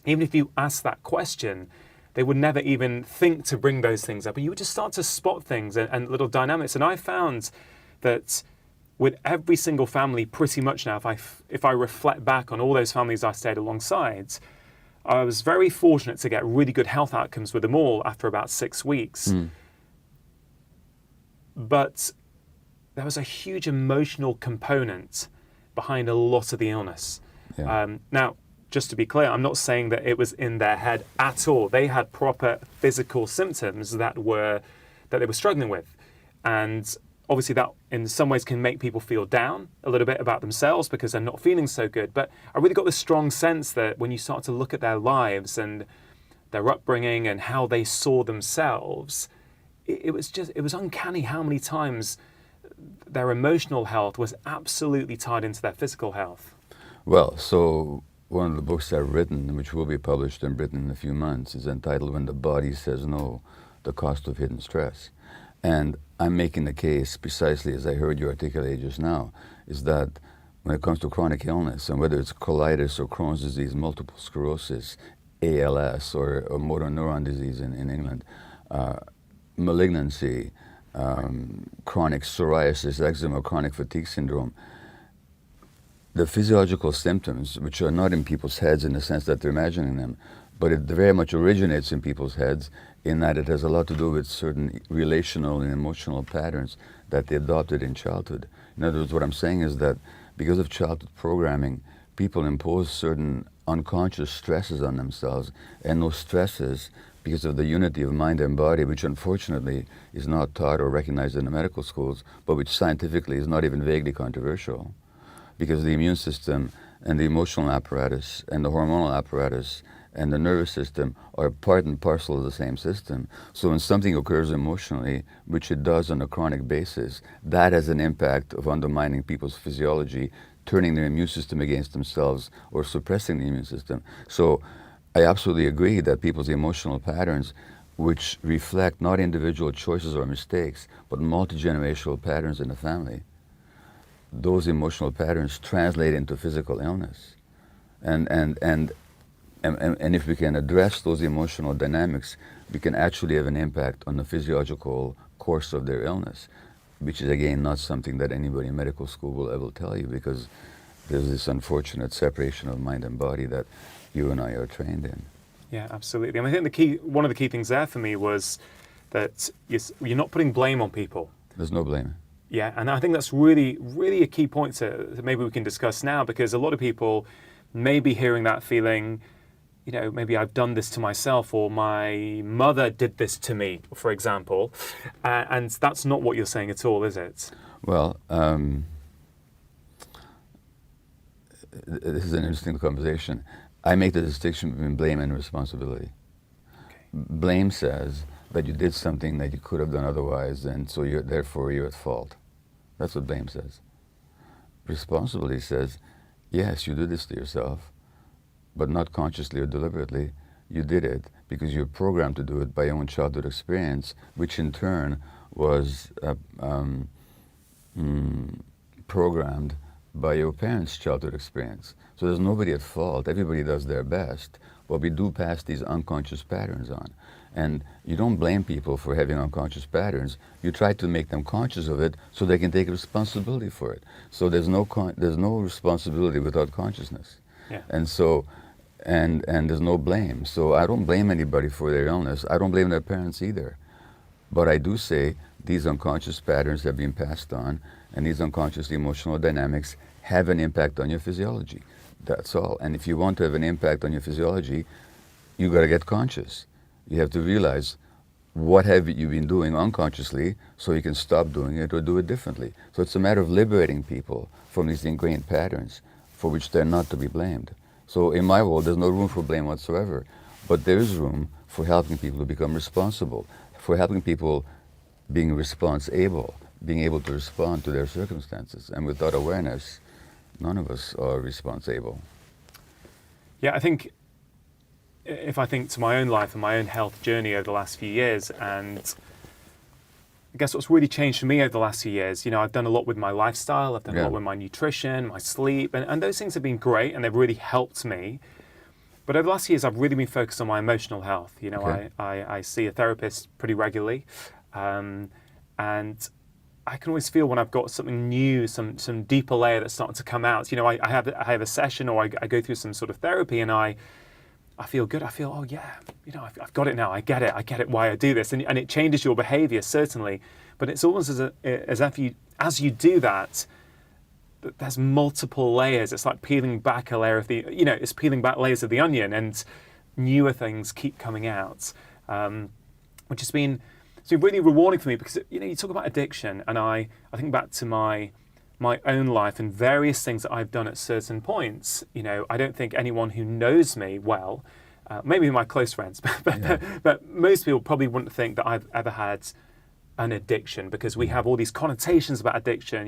Even if you ask that question, they would never even think to bring those things up. But you would just start to spot things and little dynamics. And I found that with every single family, pretty much now, if I reflect back on all those families I stayed alongside, I was very fortunate to get really good health outcomes with them all after about 6 weeks. But there was a huge emotional component behind a lot of the illness. Now, just to be clear, I'm not saying that it was in their head at all. They had proper physical symptoms that they were struggling with. And obviously that in some ways can make people feel down a little bit about themselves because they're not feeling so good. But I really got this strong sense that when you start to look at their lives and their upbringing and how they saw themselves, it was uncanny how many times their emotional health was absolutely tied into their physical health. Well, so one of the books I've written, which will be published in Britain in a few months, is entitled When the Body Says No, The Cost of Hidden Stress. And I'm making the case, precisely as I heard you articulate just now, is that when it comes to chronic illness, and whether it's colitis or Crohn's disease, multiple sclerosis, ALS, or motor neuron disease in England, malignancy, chronic psoriasis, eczema, chronic fatigue syndrome, the physiological symptoms, which are not in people's heads in the sense that they're imagining them, but it very much originates in people's heads in that it has a lot to do with certain relational and emotional patterns that they adopted in childhood. In other words, what I'm saying is that because of childhood programming, people impose certain unconscious stresses on themselves, and those stresses, because of the unity of mind and body, which unfortunately is not taught or recognized in the medical schools, but which scientifically is not even vaguely controversial, because the immune system and the emotional apparatus and the hormonal apparatus and the nervous system are part and parcel of the same system. So when something occurs emotionally, which it does on a chronic basis, that has an impact of undermining people's physiology, turning their immune system against themselves or suppressing the immune system. So I absolutely agree that people's emotional patterns, which reflect not individual choices or mistakes, but multi-generational patterns in the family, those emotional patterns translate into physical illness. And if we can address those emotional dynamics, we can actually have an impact on the physiological course of their illness, which is again not something that anybody in medical school will ever tell you, because there's this unfortunate separation of mind and body that you and I are trained in. Yeah, absolutely. And I think one of the key things there for me was that you're not putting blame on people. There's no blame. Yeah, and I think that's really, really a key point that maybe we can discuss now, because a lot of people may be hearing that feeling, maybe I've done this to myself, or my mother did this to me, for example, and that's not what you're saying at all, is it? Well, this is an interesting conversation. I make the distinction between blame and responsibility. Okay. Blame says that you did something that you could have done otherwise, and so therefore you're at fault. That's what blame says. Responsibility says, yes, you did this to yourself, but not consciously or deliberately. You did it because you're programmed to do it by your own childhood experience, which in turn was programmed by your parents' childhood experience. So there's nobody at fault. Everybody does their best, but we do pass these unconscious patterns on. And you don't blame people for having unconscious patterns. You try to make them conscious of it so they can take responsibility for it. So there's no responsibility without consciousness. Yeah. And so, and there's no blame. So I don't blame anybody for their illness. I don't blame their parents either. But I do say these unconscious patterns have been passed on, and these unconscious emotional dynamics have an impact on your physiology. That's all. And if you want to have an impact on your physiology, you got to get conscious. You have to realize what have you been doing unconsciously so you can stop doing it or do it differently. So it's a matter of liberating people from these ingrained patterns for which they're not to be blamed. So in my world, there's no room for blame whatsoever. But there is room for helping people to become responsible, for helping people being response-able, being able to respond to their circumstances. And without awareness, none of us are response-able. Yeah, I think if I think to my own life and my own health journey over the last few years, and I guess what's really changed for me over the last few years, I've done a lot with my lifestyle, I've done a lot with my nutrition, my sleep, and those things have been great and they've really helped me. But over the last few years, I've really been focused on my emotional health. Okay. I see a therapist pretty regularly, and I can always feel when I've got something new, some deeper layer that's starting to come out. I have a session, or I go through some sort of therapy, and I feel good. I feel, oh yeah, I've got it now. I get it why I do this, and it changes your behavior certainly. But it's almost as you do that, there's multiple layers. It's like peeling back a layer of it's peeling back layers of the onion, and newer things keep coming out, which has been really rewarding for me, because you talk about addiction, and I think back to my own life and various things that I've done at certain points. I don't think anyone who knows me well, maybe my close friends, but most people probably wouldn't think that I've ever had an addiction, because we have all these connotations about addiction.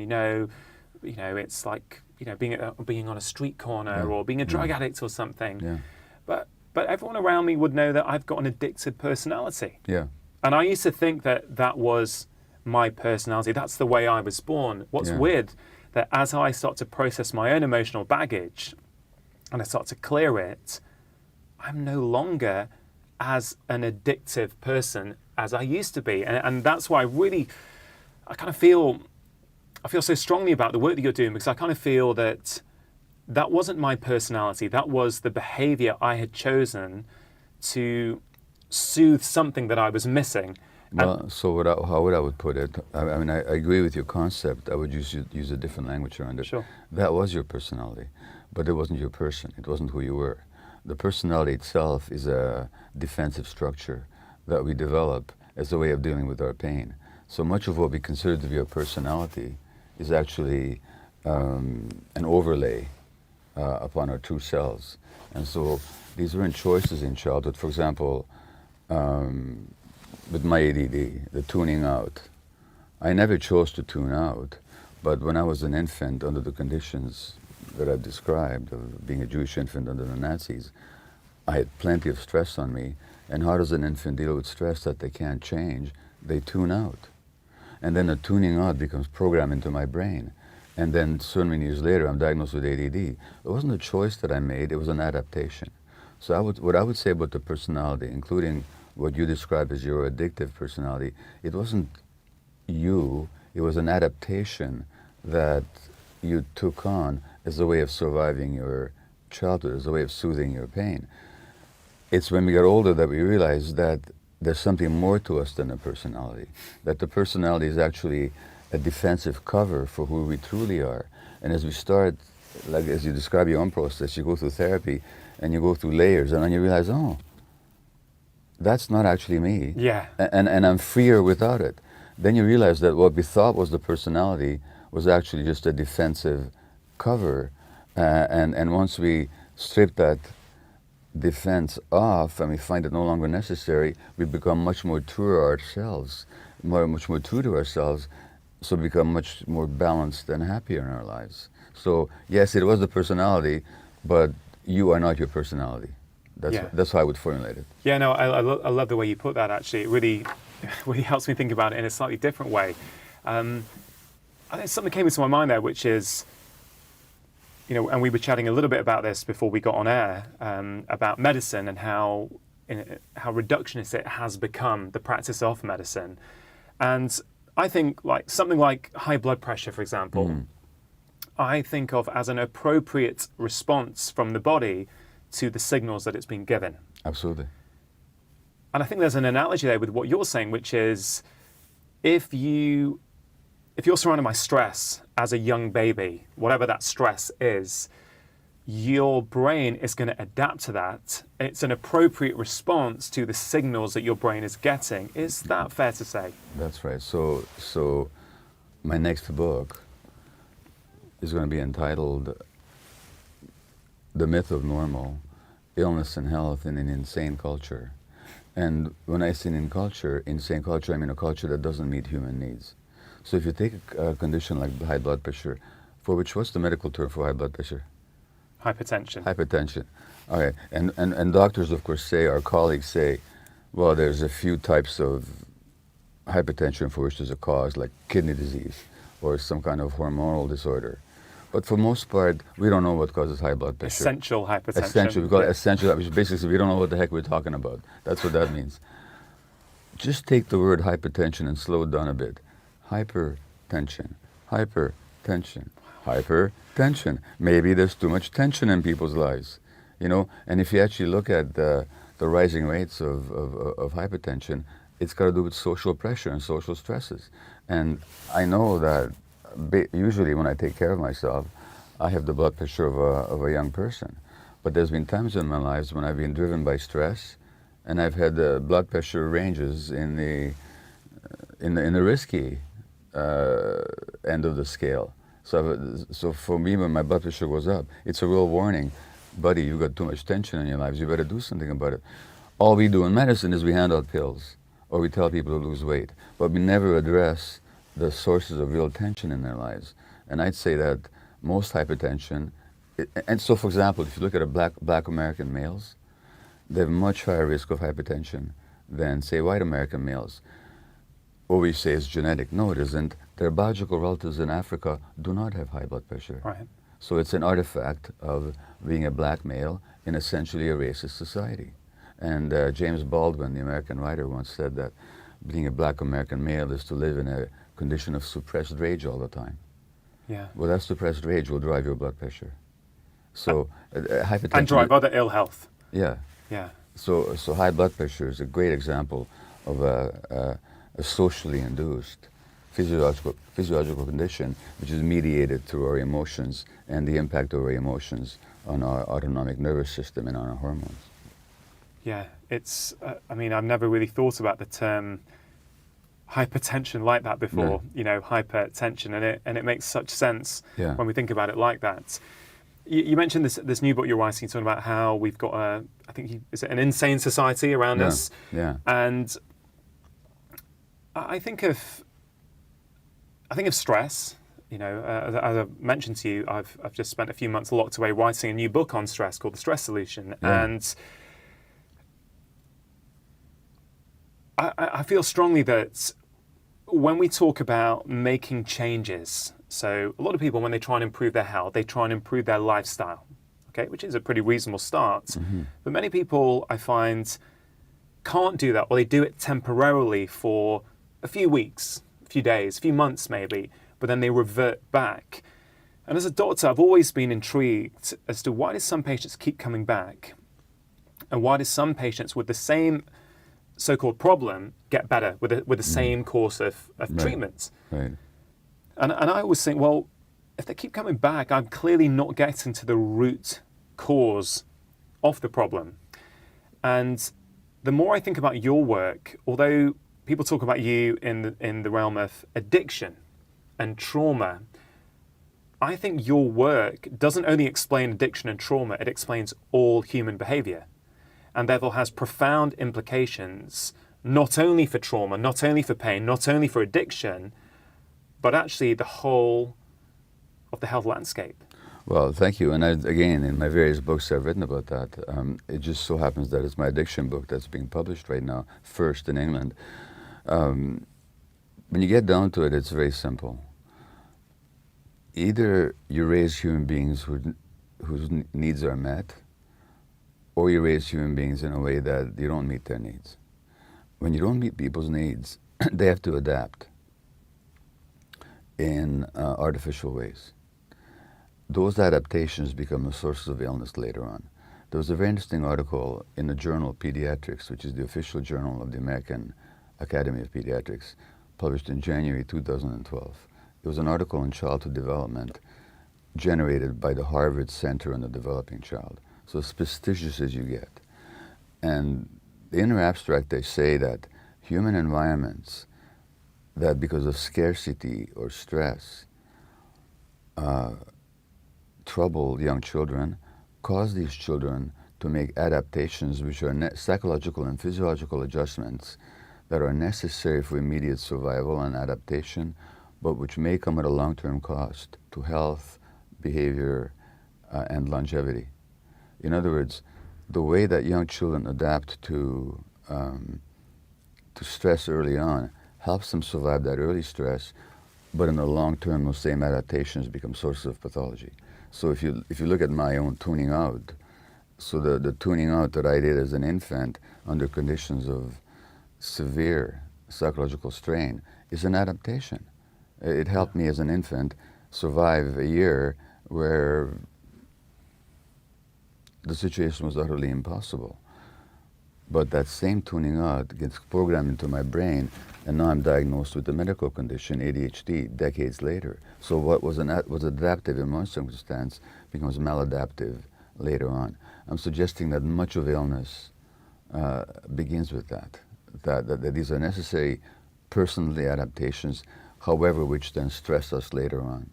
It's like being on a street corner or being a drug addict or something. Yeah. But everyone around me would know that I've got an addictive personality. Yeah. And I used to think that was my personality. That's the way I was born. What's weird, that as I start to process my own emotional baggage and I start to clear it, I'm no longer as an addictive person as I used to be. And that's why I kind of feel so strongly about the work that you're doing, because I kind of feel that wasn't my personality. That was the behavior I had chosen to soothe something that I was missing. Well, so how would I would put it? I mean, I agree with your concept. I would use a different language around it. Sure. That was your personality, but it wasn't your person. It wasn't who you were. The personality itself is a defensive structure that we develop as a way of dealing with our pain. So much of what we consider to be our personality is actually an overlay upon our true selves. And so these weren't choices in childhood. For example, with my ADD, the tuning out. I never chose to tune out, but when I was an infant under the conditions that I've described, of being a Jewish infant under the Nazis, I had plenty of stress on me. And how does an infant deal with stress that they can't change? They tune out. And then the tuning out becomes programmed into my brain. And then so many years later, I'm diagnosed with ADD. It wasn't a choice that I made, it was an adaptation. So what I would say about the personality, including what you described as your addictive personality, it wasn't you, it was an adaptation that you took on as a way of surviving your childhood, as a way of soothing your pain. It's when we get older that we realize that there's something more to us than a personality, that the personality is actually a defensive cover for who we truly are. And as we start, like as you describe your own process, you go through therapy, and you go through layers, and then you realize, oh, that's not actually me. Yeah. And I'm freer without it. Then you realize that what we thought was the personality was actually just a defensive cover. And once we strip that defense off and we find it no longer necessary, we become much more true to ourselves, much more true to ourselves, so we become much more balanced and happier in our lives. So yes, it was the personality, but you are not your personality. That's how I would formulate it. Yeah, no, I love the way you put that, actually. It really helps me think about it in a slightly different way. I think something came into my mind there, which is, and we were chatting a little bit about this before we got on air, about medicine and how reductionist it has become, the practice of medicine. And I think something like high blood pressure, for example, I think of as an appropriate response from the body to the signals that it's been given. Absolutely. And I think there's an analogy there with what you're saying, which is if you're surrounded by stress as a young baby, whatever that stress is, your brain is going to adapt to that. It's an appropriate response to the signals that your brain is getting. Is that fair to say? That's right. So my next book is going to be entitled The Myth of Normal, Illness and Health in an Insane Culture. And when I say insane culture, I mean a culture that doesn't meet human needs. So if you take a condition like high blood pressure, for which, what's the medical term for high blood pressure? Hypertension. Hypertension. All right. And doctors, of course, our colleagues say, well, there's a few types of hypertension for which there's a cause, like kidney disease or some kind of hormonal disorder. But for most part, we don't know what causes high blood pressure. Essential hypertension. Essential. We call it essential, which basically we don't know what the heck we're talking about. That's what that means. Just take the word hypertension and slow it down a bit. Hypertension, hypertension, hypertension. Maybe there's too much tension in people's lives, And if you actually look at the rising rates of hypertension, it's got to do with social pressure and social stresses. And I know that usually when I take care of myself, I have the blood pressure of a young person. But there's been times in my life when I've been driven by stress, and I've had the blood pressure ranges in the risky end of the scale. So for me, when my blood pressure goes up, it's a real warning. Buddy, you've got too much tension in your lives. You better do something about it. All we do in medicine is we hand out pills, or we tell people to lose weight, but we never address the sources of real tension in their lives. And I'd say that most hypertension, and so for example, if you look at black American males, they have much higher risk of hypertension than, say, white American males. What we say is genetic. No, it isn't. Their biological relatives in Africa do not have high blood pressure. Right. So it's an artifact of being a black male in essentially a racist society. And James Baldwin, the American writer, once said that being a black American male is to live in a condition of suppressed rage all the time. Yeah. Well, that suppressed rage will drive your blood pressure. So hypertension... And drive other ill health. Yeah. Yeah. So high blood pressure is a great example of a socially induced physiological condition which is mediated through our emotions and the impact of our emotions on our autonomic nervous system and on our hormones. Yeah, it's, I've never really thought about the term hypertension like that before, hypertension, and it makes such sense when we think about it like that. You mentioned this new book you're writing, talking about how we've got is it an insane society around us? Yeah. And I think of stress. As I mentioned to you, I've just spent a few months locked away writing a new book on stress called The Stress Solution, and I feel strongly that when we talk about making changes, so a lot of people, when they try and improve their health, they try and improve their lifestyle, okay, which is a pretty reasonable start. Mm-hmm. But many people, I find, can't do that, or they do it temporarily for a few weeks, a few days, a few months maybe, but then they revert back. And as a doctor, I've always been intrigued as to why do some patients keep coming back, and why do some patients with the same so-called problem get better with the same course of treatment. Right. And I always think, well, if they keep coming back, I'm clearly not getting to the root cause of the problem. And the more I think about your work, although people talk about you in the realm of addiction and trauma, I think your work doesn't only explain addiction and trauma, it explains all human behavior, and therefore has profound implications not only for trauma, not only for pain, not only for addiction, but actually the whole of the health landscape. Well, thank you. And again, in my various books I've written about that. It just so happens that it's my addiction book that's being published right now, first in England. When you get down to it, it's very simple. Either you raise human beings whose needs are met, or you raise human beings in a way that you don't meet their needs. When you don't meet people's needs, they have to adapt in artificial ways. Those adaptations become the sources of illness later on. There was a very interesting article in the journal Pediatrics, which is the official journal of the American Academy of Pediatrics, published in January 2012. It was an article on childhood development generated by the Harvard Center on the Developing Child. So as prestigious as you get. And in their abstract they say that human environments that because of scarcity or stress trouble young children, cause these children to make adaptations which are psychological and physiological adjustments that are necessary for immediate survival and adaptation, but which may come at a long-term cost to health, behavior, and longevity. In other words, the way that young children adapt to stress early on helps them survive that early stress, but in the long term, those same adaptations become sources of pathology. So if you look at my own tuning out, so the tuning out that I did as an infant under conditions of severe psychological strain is an adaptation. It helped me as an infant survive a year where the situation was utterly impossible. But that same tuning out gets programmed into my brain, and now I'm diagnosed with a medical condition, ADHD, decades later. So what was adaptive in one circumstance becomes maladaptive later on. I'm suggesting that much of illness begins with that these are necessary personally adaptations, however, which then stress us later on.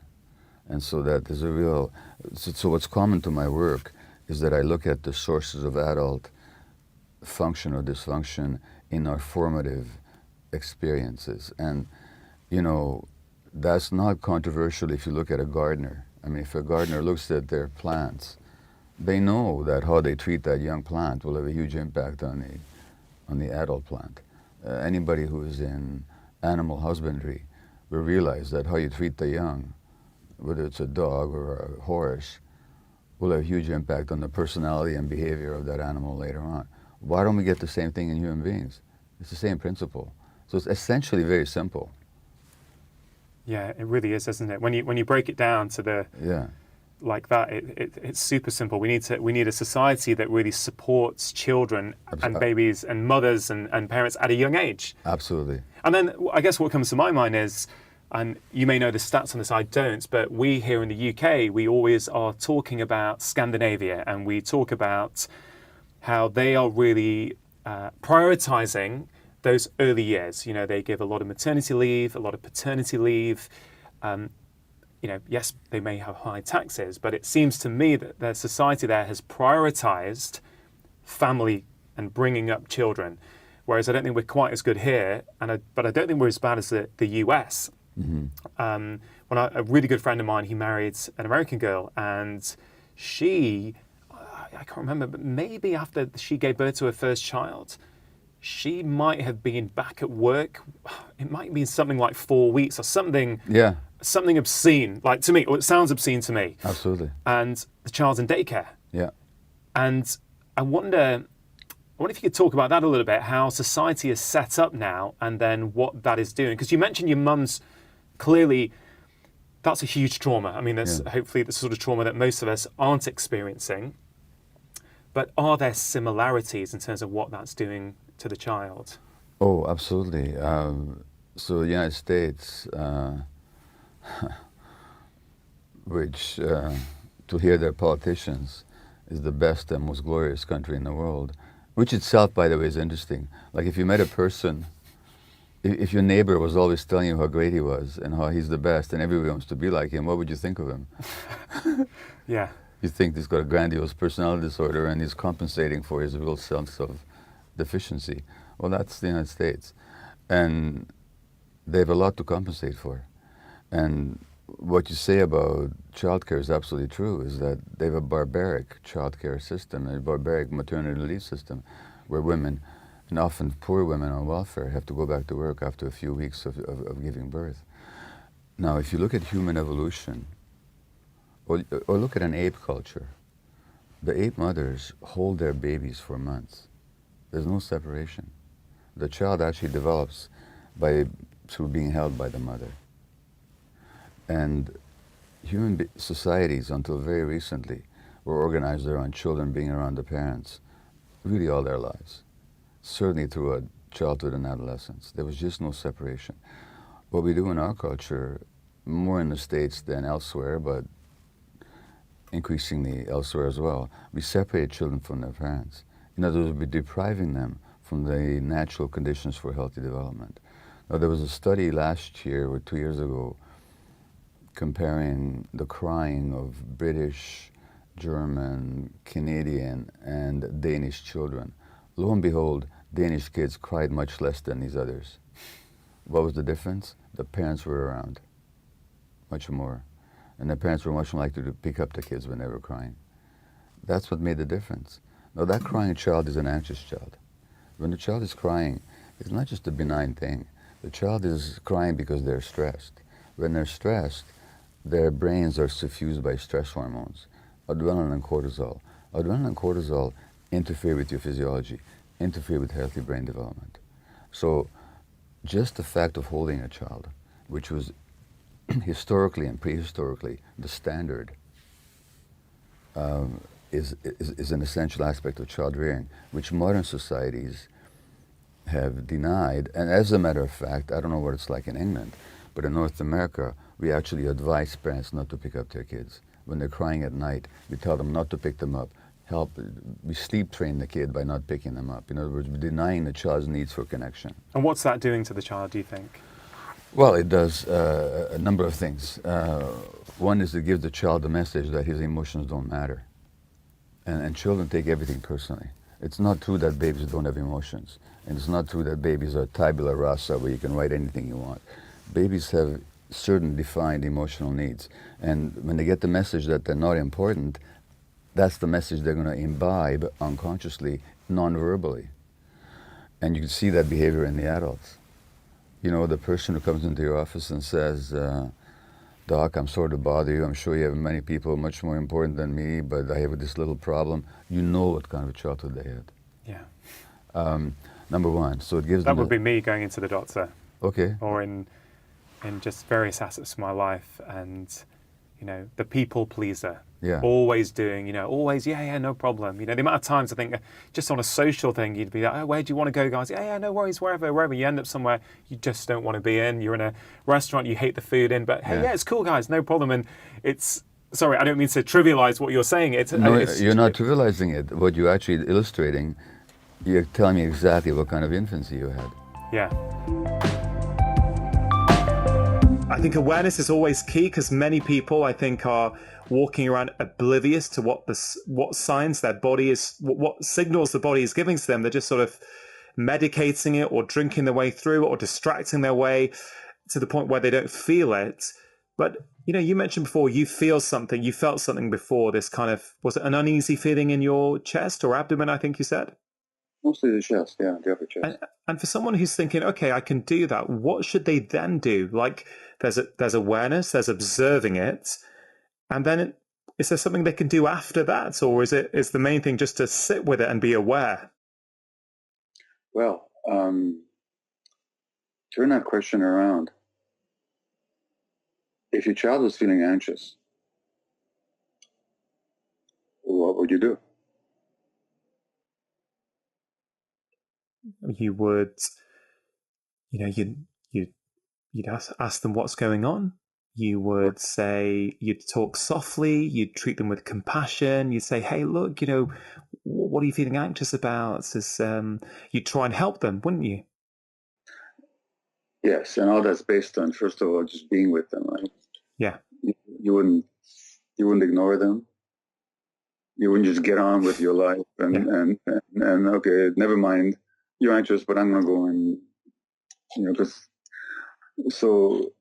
And so that there's a real, so what's common to my work is that I look at the sources of adult function or dysfunction in our formative experiences. And, you know, that's not controversial if you look at a gardener. I mean, if a gardener looks at their plants, they know that how they treat that young plant will have a huge impact on the adult plant. Anybody who is in animal husbandry will realize that how you treat the young, whether it's a dog or a horse, will have a huge impact on the personality and behavior of that animal later on. Why don't we get the same thing in human beings? It's the same principle. So it's essentially very simple. Yeah, it really is, isn't it? When you break it down to the like that, it's super simple. We need a society that really supports children and babies and mothers and parents at a young age. Absolutely. And then I guess what comes to my mind is, and you may know the stats on this, I don't, but we here in the UK, we always are talking about Scandinavia, and we talk about how they are really prioritizing those early years. You know, they give a lot of maternity leave, a lot of paternity leave. You know, yes, they may have high taxes, but it seems to me that the society there has prioritized family and bringing up children, whereas I don't think we're quite as good here, but I don't think we're as bad as the US. Mm-hmm. A really good friend of mine, he married an American girl, and she, I can't remember, but maybe after she gave birth to her first child, she might have been back at work. It might be something like 4 weeks or something. Yeah. Something obscene, like to me, or it sounds obscene to me. Absolutely. And the child's in daycare. Yeah. And I wonder if you could talk about that a little bit, how society is set up now, and then what that is doing. Because you mentioned your mum's, clearly, that's a huge trauma. I mean, that's hopefully the sort of trauma that most of us aren't experiencing. But are there similarities in terms of what that's doing to the child? Oh, absolutely. So the United States, which to hear their politicians is the best and most glorious country in the world, which itself, by the way, is interesting. Like if you met a person, if your neighbor was always telling you how great he was and how he's the best and everybody wants to be like him, what would you think of him? Yeah. You think he's got a grandiose personality disorder and he's compensating for his real sense of deficiency. Well, that's the United States. And they have a lot to compensate for. And what you say about childcare is absolutely true, is that they have a barbaric childcare system, a barbaric maternity leave system, where women, and often poor women on welfare, have to go back to work after a few weeks of giving birth. Now, if you look at human evolution, or look at an ape culture, the ape mothers hold their babies for months. There's no separation. The child actually develops through being held by the mother. And human societies, until very recently, were organized around children being around the parents, really all their lives, certainly through childhood and adolescence. There was just no separation. What we do in our culture, more in the States than elsewhere, but increasingly elsewhere as well, we separate children from their parents. In other words, we're depriving them from the natural conditions for healthy development. Now, there was a study last year or 2 years ago comparing the crying of British, German, Canadian, and Danish children. Lo and behold, Danish kids cried much less than these others. What was the difference? The parents were around much more. And the parents were much more likely to pick up the kids when they were crying. That's what made the difference. Now, that crying child is an anxious child. When the child is crying, it's not just a benign thing. The child is crying because they're stressed. When they're stressed, their brains are suffused by stress hormones, adrenaline and cortisol. Adrenaline and cortisol interfere with your physiology, interfere with healthy brain development. So just the fact of holding a child, which was historically and prehistorically the standard, is an essential aspect of child rearing, which modern societies have denied. And as a matter of fact, I don't know what it's like in England, but in North America, we actually advise parents not to pick up their kids. When they're crying at night, we tell them not to pick them up. We sleep train the kid by not picking them up. In other words, we're denying the child's needs for connection. And what's that doing to the child, do you think? Well, it does a number of things. One is to give the child the message that his emotions don't matter. And children take everything personally. It's not true that babies don't have emotions. And it's not true that babies are tabula rasa, where you can write anything you want. Babies have certain defined emotional needs. And when they get the message that they're not important, that's the message they're going to imbibe unconsciously, non-verbally. And you can see that behavior in the adults. You know, the person who comes into your office and says, Doc, I'm sorry to bother you. I'm sure you have many people much more important than me, but I have this little problem. You know what kind of a childhood they had. Yeah. Number one, so it gives that them would be me going into the doctor. Okay. Or in just various aspects of my life, and the people pleaser. Yeah. Always doing, always, yeah, no problem. The amount of times I think just on a social thing, you'd be like, oh, where do you want to go, guys? Yeah, no worries, wherever. You end up somewhere you just don't want to be in. You're in a restaurant you hate the food in, but hey, yeah, it's cool, guys, no problem. And it's, sorry, I don't mean to trivialize what you're saying. You're not trivializing it. What you're actually illustrating, you're telling me exactly what kind of infancy you had. Yeah. I think awareness is always key, because many people, I think, are walking around oblivious to what signs their body is, what signals the body is giving to them. They're just sort of medicating it or drinking their way through it or distracting their way to the point where they don't feel it. But, you mentioned before you felt something before, this kind of, was it an uneasy feeling in your chest or abdomen, I think you said? Mostly the chest, yeah, the upper chest. And for someone who's thinking, okay, I can do that, what should they then do? Like, there's awareness, there's observing it, and then is there something they can do after that, or is the main thing just to sit with it and be aware? Well, turn that question around. If your child was feeling anxious, what would you do? You would, you'd ask them what's going on. you would say, you'd talk softly, you'd treat them with compassion, you'd say, hey, look, what are you feeling anxious about? You'd try and help them, wouldn't you? Yes, and all that's based on, first of all, just being with them, right? Yeah. You wouldn't ignore them. You wouldn't just get on with your life and okay, never mind, you're anxious, but I'm going to go and, because, so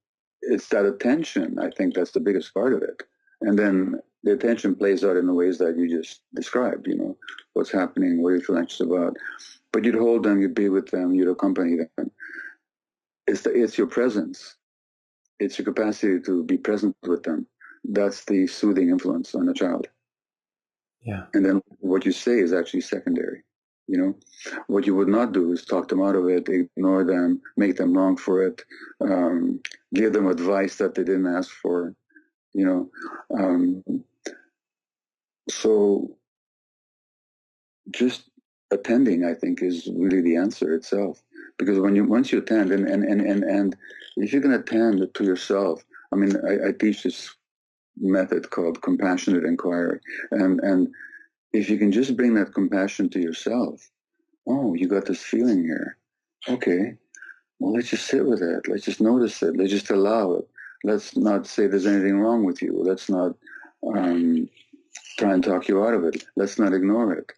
it's that attention, I think that's the biggest part of it. And then the attention plays out in the ways that you just described, what's happening, what you feel anxious about. But you'd hold them, you'd be with them, you'd accompany them. It's your presence. It's your capacity to be present with them. That's the soothing influence on a child. Yeah. And then what you say is actually secondary. What you would not do is talk them out of it, ignore them, make them wrong for it, give them advice that they didn't ask for, so just attending, I think, is really the answer itself. Because once you attend, and if you can attend to yourself, I teach this method called compassionate inquiry, and if you can just bring that compassion to yourself, oh, you got this feeling here, okay, well, let's just sit with it, let's just notice it, let's just allow it, let's not say there's anything wrong with you, let's not try and talk you out of it, let's not ignore it.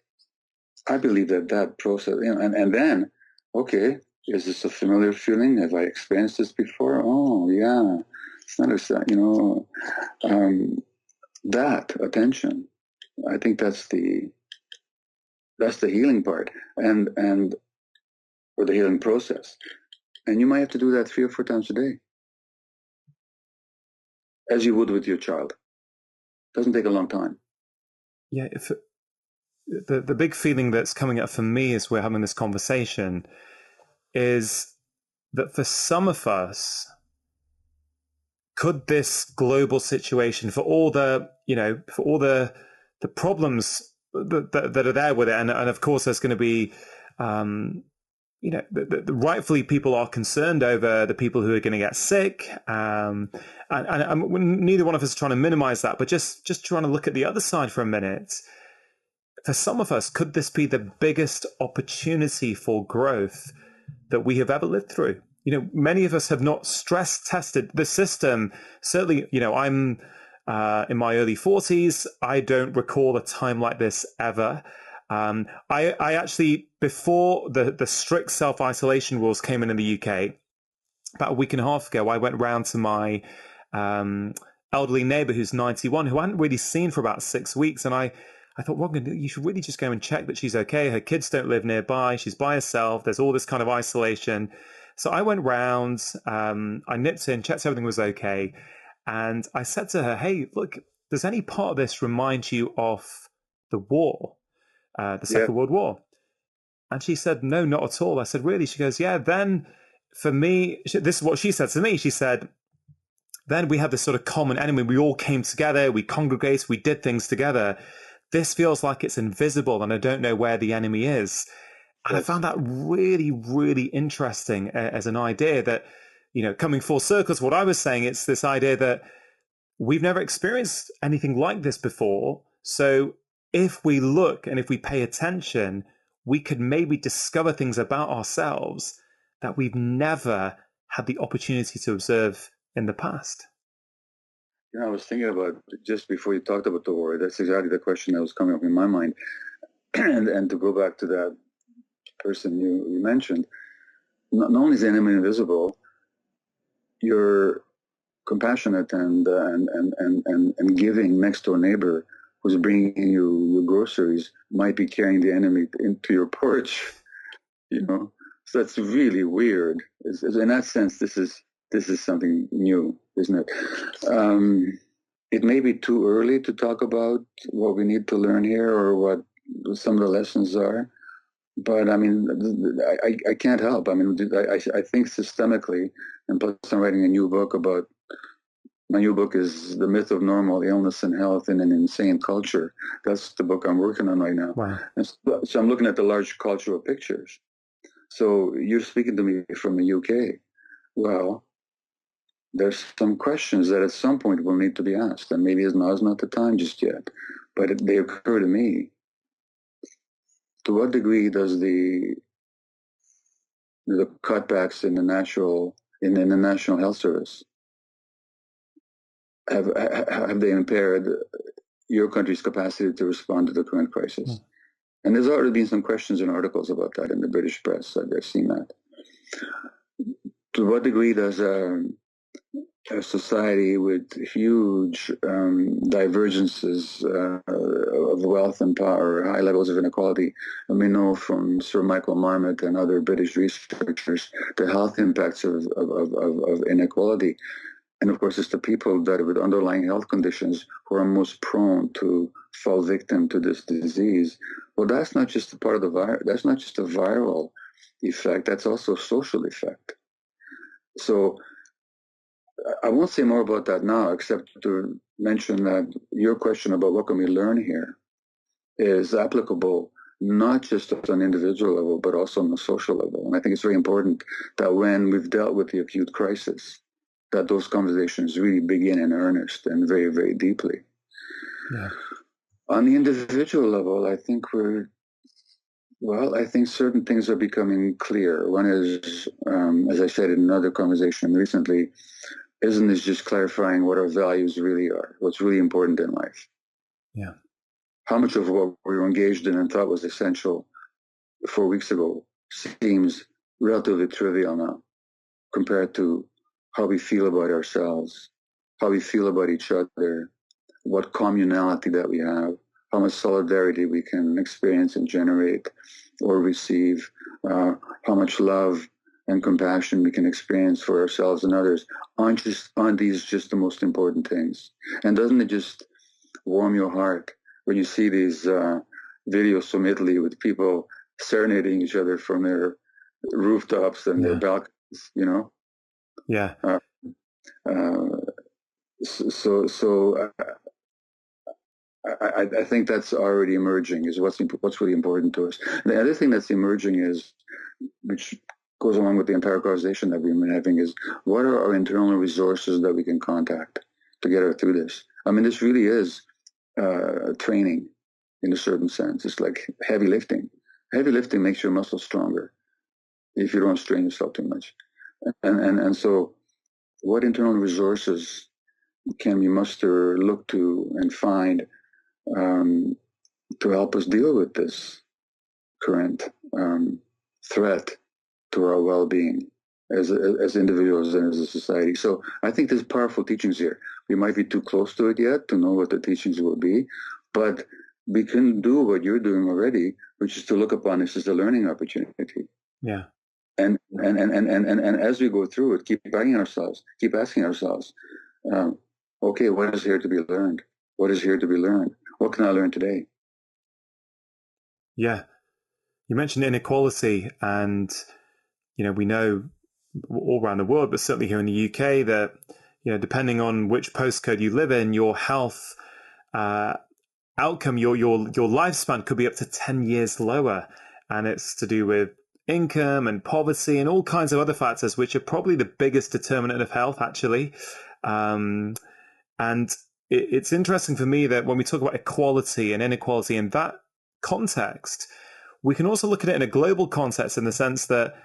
I believe that process, and then, okay, is this a familiar feeling? Have I experienced this before? Oh, yeah. It's not that attention. I think that's the healing part, or the healing process. And you might have to do that 3 or 4 times a day, as you would with your child. Doesn't take a long time. Yeah. If the big feeling that's coming up for me as we're having this conversation is that for some of us, could this global situation, for all the problems that are there with it, and of course there's going to be, rightfully people are concerned over the people who are going to get sick, and neither one of us is trying to minimize that, but just trying to look at the other side for a minute. For some of us, could this be the biggest opportunity for growth that we have ever lived through? Many of us have not stress tested the system. Certainly, I'm in my early 40s. I don't recall a time like this ever. I actually, before the strict self-isolation rules came in the UK, about a week and a half ago, I went round to my elderly neighbour who's 91, who I hadn't really seen for about 6 weeks. And I thought, Rangan, you should really just go and check that she's okay. Her kids don't live nearby. She's by herself. There's all this kind of isolation. So I went round, I nipped in, checked everything was okay. And I said to her, hey, look, does any part of this remind you of the war, the Second World War? And she said, no, not at all. I said, really? She goes, yeah, then for me, this is what she said to me. She said, then we had this sort of common enemy. We all came together, we congregated, we did things together. This feels like it's invisible and I don't know where the enemy is. And I found that really, really interesting as an idea that, coming full circle to what I was saying, it's this idea that we've never experienced anything like this before. So if we look and if we pay attention, we could maybe discover things about ourselves that we've never had the opportunity to observe in the past. I was thinking about, just before you talked about the war, that's exactly the question that was coming up in my mind. and to go back to that person you mentioned, not only is the enemy invisible, your compassionate and giving next door neighbor who's bringing you your groceries might be carrying the enemy into your porch. So that's really weird. In that sense, this is something new, isn't it? It may be too early to talk about what we need to learn here or what some of the lessons are. But I can't help. I think systemically, and plus I'm writing a new book about, my new book is The Myth of Normal Illness and Health in an Insane Culture. That's the book I'm working on right now. Wow. And so I'm looking at the large cultural pictures. So you're speaking to me from the UK. Well, there's some questions that at some point will need to be asked, and maybe now is not the time just yet, but they occur to me. To what degree does the cutbacks in the National Health Service have they impaired your country's capacity to respond to the current crisis? Mm. And there's already been some questions and articles about that in the British press. I've seen that. To what degree does a society with huge divergences of wealth and power, high levels of inequality, and we know from Sir Michael Marmot and other British researchers the health impacts of inequality. And of course, it's the people that with underlying health conditions who are most prone to fall victim to this disease. Well, that's not just a part of the virus. That's not just a viral effect. That's also a social effect. So I won't say more about that now, except to mention that your question about what can we learn here is applicable not just at an individual level, but also on the social level. And I think it's very important that when we've dealt with the acute crisis, that those conversations really begin in earnest and very, very deeply. Yeah. On the individual level, I think I think certain things are becoming clear. One is, as I said in another conversation recently, isn't this just clarifying what our values really are, what's really important in life? Yeah. How much of what we were engaged in and thought was essential 4 weeks ago seems relatively trivial now compared to how we feel about ourselves, how we feel about each other, what communality that we have, how much solidarity we can experience and generate or receive, how much love and compassion we can experience for ourselves and others. Aren't these just the most important things? And doesn't it just warm your heart when you see these videos from Italy with people serenading each other from their rooftops and their balconies, you know? Yeah. I think that's already emerging, is what's really important to us. And the other thing that's emerging is, which goes along with the entire conversation that we've been having, is what are our internal resources that we can contact to get us through this? I mean, this really is training in a certain sense. It's like heavy lifting. Heavy lifting makes your muscles stronger if you don't strain yourself too much. And so what internal resources can we muster, look to, and find to help us deal with this current threat to our well-being as individuals and as a society? So I think there's powerful teachings here. We might be too close to it yet to know what the teachings will be, but we can do what you're doing already, which is to look upon this as a learning opportunity. Yeah. And as we go through it, keep asking ourselves, okay, what is here to be learned? What is here to be learned? What can I learn today? Yeah. You mentioned inequality, and, we know all around the world, but certainly here in the UK, that, depending on which postcode you live in, your health outcome, your lifespan could be up to 10 years lower. And it's to do with income and poverty and all kinds of other factors, which are probably the biggest determinant of health, actually. And it's interesting for me that when we talk about equality and inequality in that context, we can also look at it in a global context, in the sense that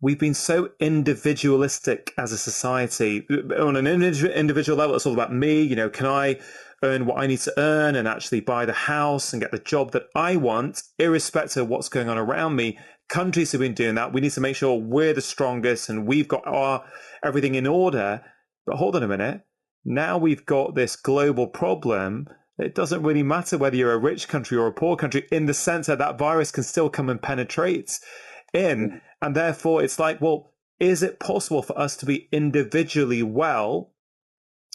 we've been so individualistic as a society. On an individual level, it's all about me. Can I earn what I need to earn and actually buy the house and get the job that I want, irrespective of what's going on around me? Countries have been doing that. We need to make sure we're the strongest and we've got everything in order. But hold on a minute. Now we've got this global problem. It doesn't really matter whether you're a rich country or a poor country, in the sense that that virus can still come and penetrate in. And therefore, it's like, well, is it possible for us to be individually well,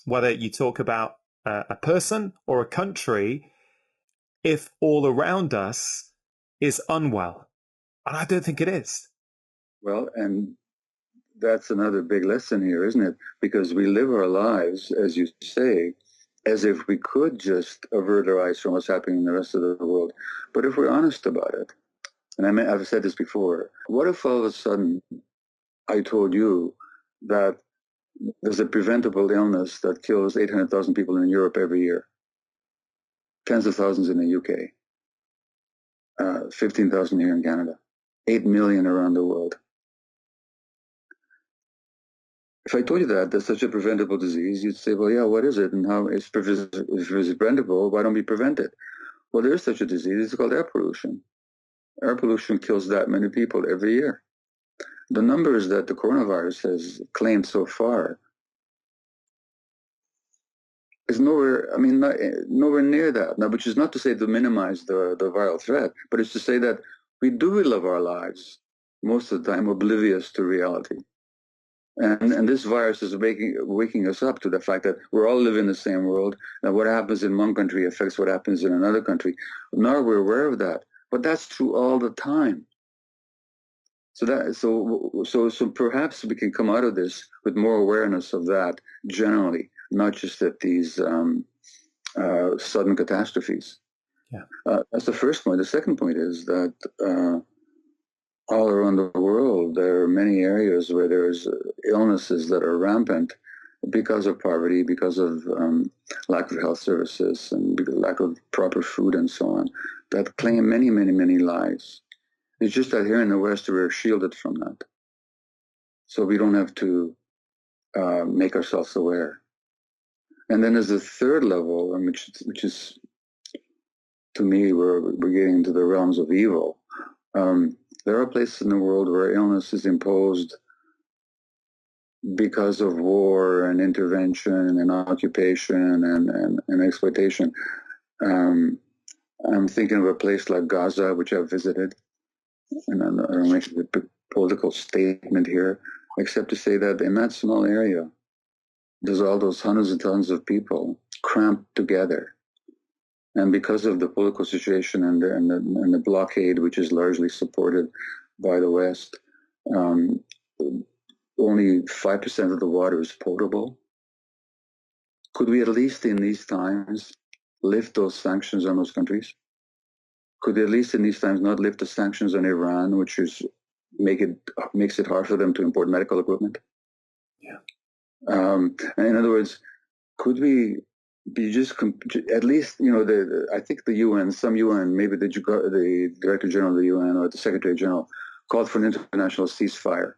whether you talk about a person or a country, if all around us is unwell? And I don't think it is. Well, and that's another big lesson here, isn't it? Because we live our lives, as you say, as if we could just avert our eyes from what's happening in the rest of the world. But if we're honest about it, and I've said this before, what if all of a sudden I told you that there's a preventable illness that kills 800,000 people in Europe every year, tens of thousands in the UK, 15,000 here in Canada, 8 million around the world. If I told you that there's such a preventable disease, you'd say, well, yeah, what is it? And how if it's preventable, why don't we prevent it? Well, there is such a disease. It's called air pollution. Air pollution kills that many people every year. The numbers that the coronavirus has claimed so far is nowhere, nowhere near that. Now, which is not to say to minimize the viral threat, but it's to say that we do live our lives most of the time oblivious to reality. And this virus is waking us up to the fact that we're all living in the same world, that what happens in one country affects what happens in another country. Now we're aware of that, but that's true all the time. So perhaps we can come out of this with more awareness of that generally, not just at these sudden catastrophes. Yeah. That's the first point. The second point is that all around the world, there are many areas where there's illnesses that are rampant because of poverty, because of lack of health services, and because of lack of proper food and so on, that claim many, many, many lives. It's just that here in the West, we're shielded from that. So we don't have to make ourselves aware. And then there's a third level, which is, to me, we're getting into the realms of evil. There are places in the world where illness is imposed because of war and intervention and occupation and exploitation. I'm thinking of a place like Gaza, which I've visited. And I don't make a political statement here, except to say that in that small area, there's all those hundreds and thousands of people cramped together. And because of the political situation and the blockade, which is largely supported by the West, only 5% of the water is potable. Could we at least in these times lift those sanctions on those countries? Could they at least in these times not lift the sanctions on Iran, which makes it hard for them to import medical equipment? Yeah. In other words, could we be just at least, I think the UN, some UN, maybe the Director General of the UN or the Secretary General called for an international ceasefire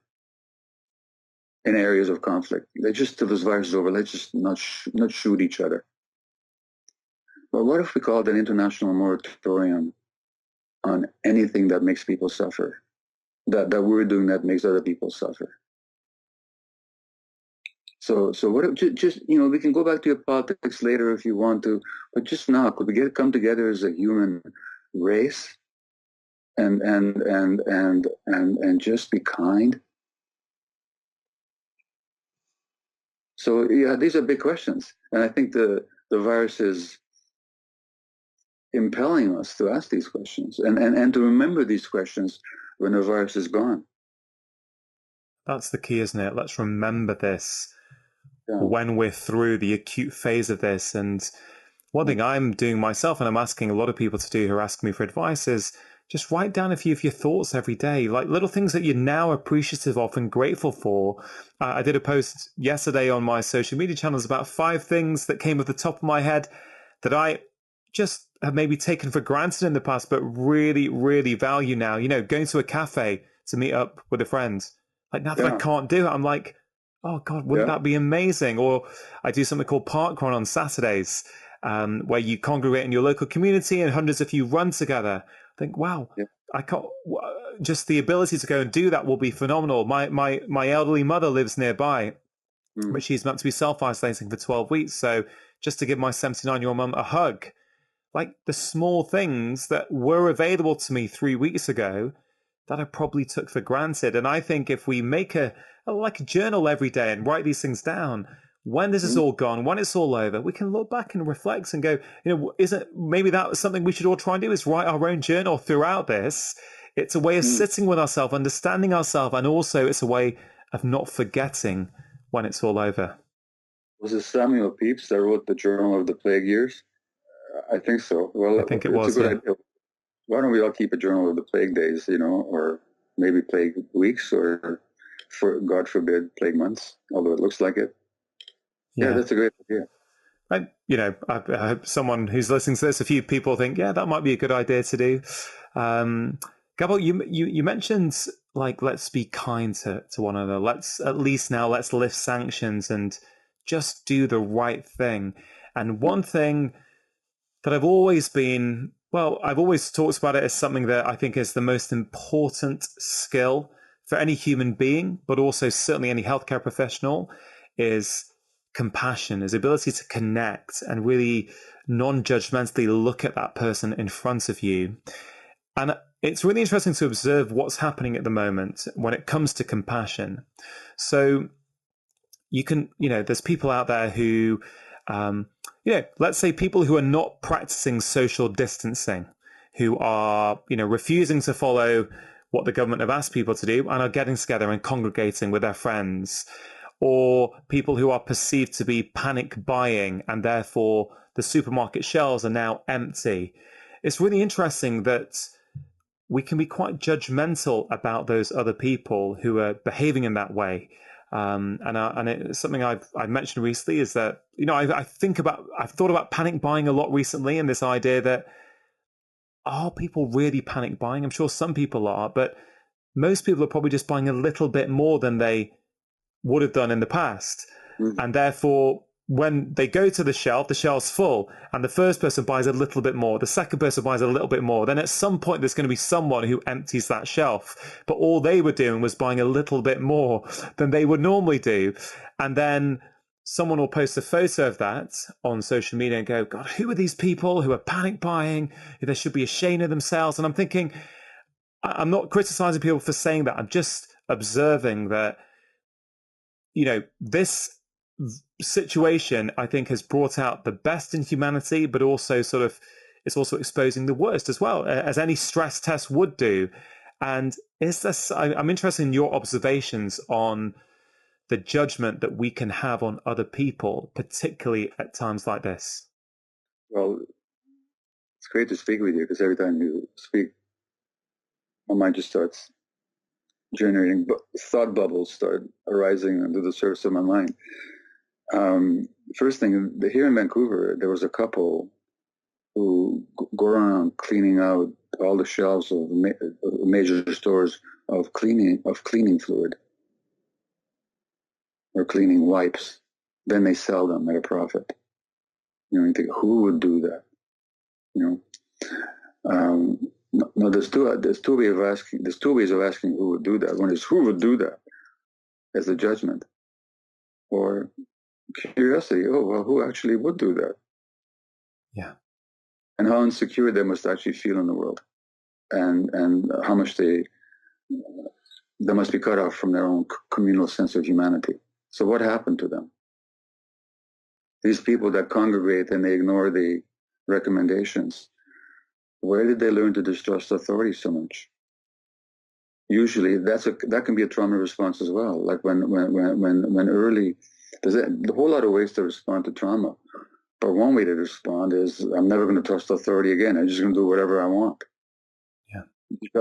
in areas of conflict. They just, till this virus is over, let's just not shoot each other. But what if we called an international moratorium on anything that makes people suffer, that we're doing that makes other people suffer? So what if just we can go back to your politics later if you want to, but just now, could we come together as a human race and just be kind? So yeah, these are big questions, and I think the virus is impelling us to ask these questions and to remember these questions when the virus is gone. That's the key, isn't it? Let's remember this when we're through the acute phase of this. And one thing I'm doing myself, and I'm asking a lot of people to do who are asking me for advice, is just write down a few of your thoughts every day, like little things that you're now appreciative of and grateful for. I did a post yesterday on my social media channels about 5 things that came off the top of my head that I just have maybe taken for granted in the past, but really, really value now. Going to a cafe to meet up with a friend. Like now that I can't do it, I'm like, oh God, wouldn't that be amazing? Or I do something called Parkrun on Saturdays, where you congregate in your local community and hundreds of you run together. I think, wow, I can't. Just the ability to go and do that will be phenomenal. My elderly mother lives nearby, but she's meant to be self-isolating for 12 weeks. So just to give my 79-year-old mum a hug, like the small things that were available to me 3 weeks ago that I probably took for granted. And I think if we make a journal every day and write these things down, when this is all gone, when it's all over, we can look back and reflect and go, maybe that was something we should all try and do, is write our own journal throughout this. It's a way of sitting with ourselves, understanding ourselves, and also it's a way of not forgetting when it's all over. Was it Samuel Pepys that wrote the Journal of the Plague Years? I think so. Well, I think it was. A good idea. Why don't we all keep a journal of the plague days, or maybe plague weeks, or for God forbid, plague months, although it looks like it. Yeah, that's a great idea. I hope someone who's listening to this, a few people think, yeah, that might be a good idea to do. Gabor, you mentioned, like, let's be kind to one another. Let's lift sanctions and just do the right thing. And one thing that I've always talked about it as something that I think is the most important skill for any human being, but also certainly any healthcare professional, is compassion, is ability to connect and really non-judgmentally look at that person in front of you. And it's really interesting to observe what's happening at the moment when it comes to compassion. So there's people out there who, let's say people who are not practicing social distancing, who are, refusing to follow what the government have asked people to do and are getting together and congregating with their friends, or people who are perceived to be panic buying and therefore the supermarket shelves are now empty. It's really interesting that we can be quite judgmental about those other people who are behaving in that way. And it's something I've mentioned recently is that, I've thought about panic buying a lot recently, and this idea that, are people really panic buying? I'm sure some people are, but most people are probably just buying a little bit more than they would have done in the past. And therefore, when they go to the shelf's full, and the first person buys a little bit more, the second person buys a little bit more, then at some point there's going to be someone who empties that shelf. But all they were doing was buying a little bit more than they would normally do. And then someone will post a photo of that on social media and go, God, who are these people who are panic buying? They should be ashamed of themselves. And I'm thinking, I'm not criticizing people for saying that. I'm just observing that, this situation, I think, has brought out the best in humanity, but also it's also exposing the worst as well, as any stress test would do. And I'm interested in your observations on the judgment that we can have on other people, particularly at times like this. Well, it's great to speak with you, because every time you speak, my mind just starts generating, thought bubbles start arising under the surface of my mind. First thing, here in Vancouver, there was a couple who go around cleaning out all the shelves of major stores of cleaning fluid or cleaning wipes. Then they sell them at a profit. You think, who would do that? No, there's two ways of asking who would do that. One is, who would do that, as a judgment, or curiosity. Oh, well, who actually would do that? Yeah. And how insecure they must actually feel in the world, and how much they must be cut off from their own communal sense of humanity. So what happened to them? These people that congregate and they ignore the recommendations, where did they learn to distrust authority so much? Usually, that can be a trauma response as well. Like when early, there's a whole lot of ways to respond to trauma. But one way to respond is, I'm never going to trust authority again. I'm just going to do whatever I want. Yeah.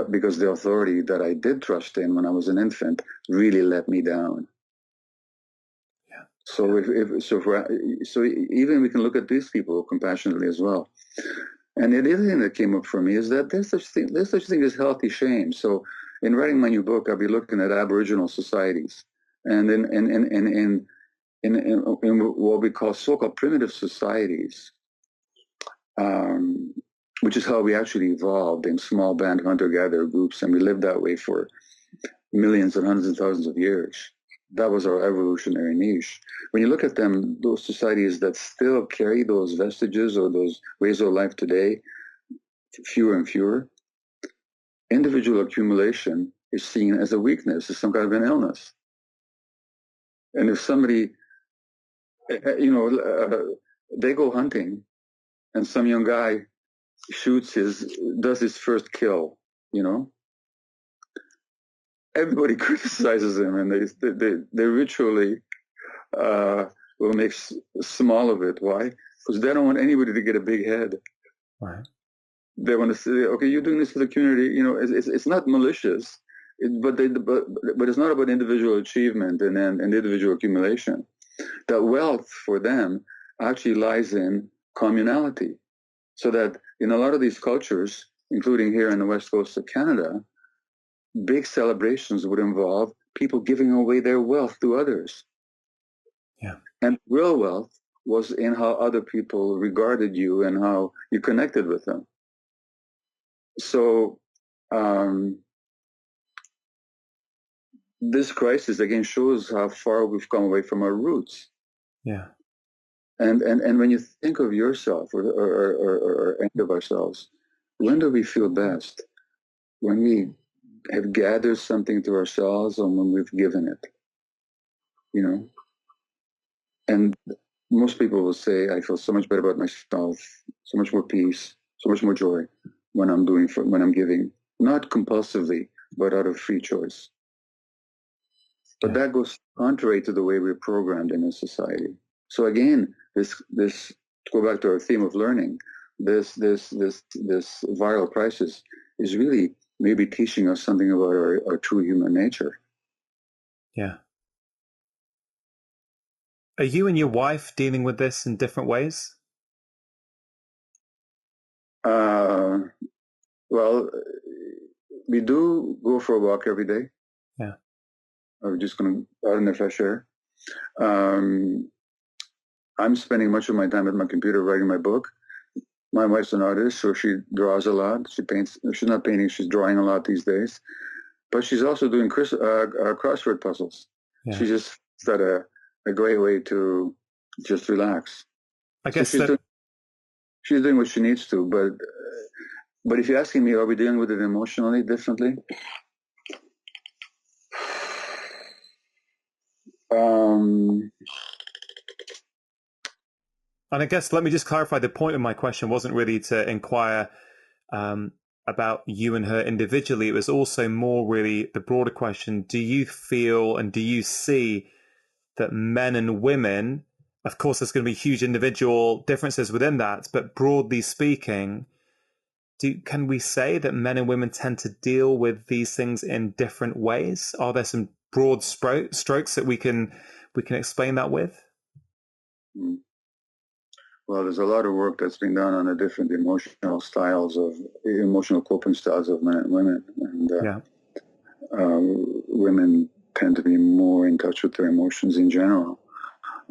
Because the authority that I did trust in when I was an infant really let me down. Yeah. So even we can look at these people compassionately as well. And the other thing that came up for me is that there's such thing as healthy shame. So in writing my new book, I'll be looking at Aboriginal societies, and in what we call so-called primitive societies, which is how we actually evolved in small band hunter-gatherer groups, and we lived that way for millions and hundreds of thousands of years. That was our evolutionary niche. When you look at them, those societies that still carry those vestiges or those ways of life today, fewer and fewer, individual accumulation is seen as a weakness, as some kind of an illness. And if somebody, they go hunting, and some young guy does his first kill, everybody criticizes him, and they ritually will make small of it. Why? Because they don't want anybody to get a big head. Right. They want to say, okay, you're doing this for the community. It's not malicious. But it's not about individual achievement and individual accumulation. That wealth for them actually lies in communality. So that in a lot of these cultures, including here in the west coast of Canada, big celebrations would involve people giving away their wealth to others. Yeah. And real wealth was in how other people regarded you and how you connected with them. So this crisis again shows how far we've come away from our roots. Yeah. And when you think of yourself or any of ourselves, when do we feel best? When we have gathered something to ourselves, or when we've given it, you know? And most people will say, I feel so much better about myself, so much more peace, so much more joy when I'm giving, not compulsively, but out of free choice. But that goes contrary to the way we're programmed in a society. So again, this to go back to our theme of learning, this viral crisis is really maybe teaching us something about our true human nature. Yeah. Are you and your wife dealing with this in different ways? Well, we do go for a walk every day. Yeah. We're just going to out in the fresh air. I'm spending much of my time at my computer writing my book. My wife's an artist, so she draws a lot. She paints. She's not painting, she's drawing a lot these days. But she's also doing crossword puzzles. Yeah. She just got a great way to just relax. I guess so she's doing what she needs to. But if you're asking me, are we dealing with it emotionally differently? And I guess let me just clarify, the point of my question wasn't really to inquire about you and her individually. It was also more really the broader question. Do you feel and do you see that men and women, of course, there's going to be huge individual differences within that, but broadly speaking, can we say that men and women tend to deal with these things in different ways? Are there some broad strokes that we can explain that with? Well, there's a lot of work that's been done on the different emotional coping styles of men and women. And women tend to be more in touch with their emotions in general.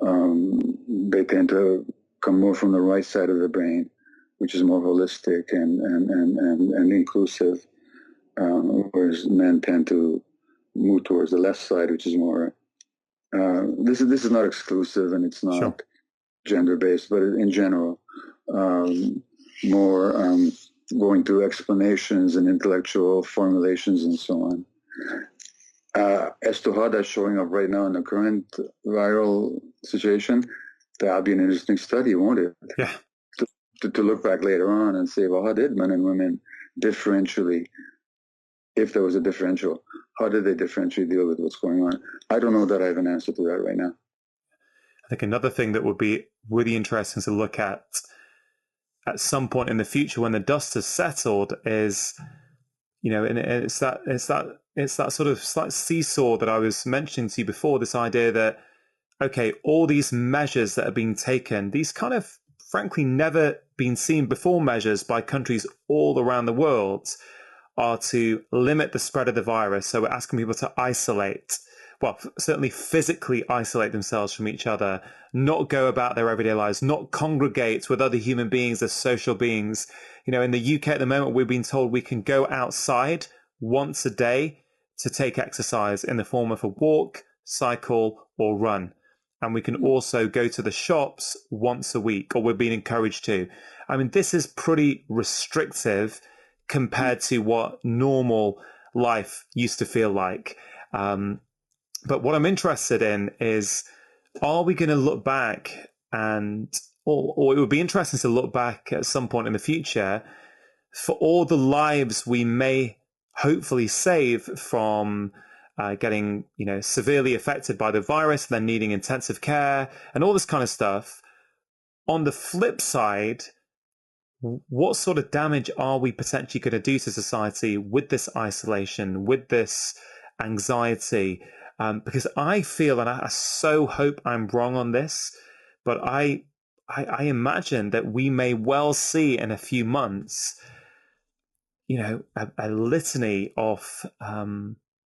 They tend to come more from the right side of the brain, which is more holistic and inclusive, whereas men tend to move towards the left side, which is more. This is not exclusive, and it's not gender-based, but in general, more going through explanations and intellectual formulations and so on. As to how that's showing up right now in the current viral situation, that'll be an interesting study, won't it? Yeah. To look back later on and say, well, how did men and women differentially, if there was a differential, how did they differentially deal with what's going on? I don't know that I have an answer to that right now. I think another thing that would be really interesting to look at some point in the future when the dust has settled is, and it's that sort of slight seesaw that I was mentioning to you before, this idea that, okay, all these measures that are being taken, these kind of frankly never been seen before measures by countries all around the world, are to limit the spread of the virus. So we're asking people to isolate, well, certainly physically isolate themselves from each other, not go about their everyday lives, not congregate with other human beings as social beings. In the UK at the moment, we've been told we can go outside once a day to take exercise in the form of a walk, cycle, or run. And we can also go to the shops once a week, or we're being encouraged to. I mean, this is pretty restrictive compared to what normal life used to feel like. But what I'm interested in is, are we going to look back or it would be interesting to look back at some point in the future for all the lives we may hopefully save from getting, severely affected by the virus, then needing intensive care and all this kind of stuff. On the flip side, what sort of damage are we potentially going to do to society with this isolation, with this anxiety? Because I feel, and I so hope I'm wrong on this, but I imagine that we may well see in a few months, a litany of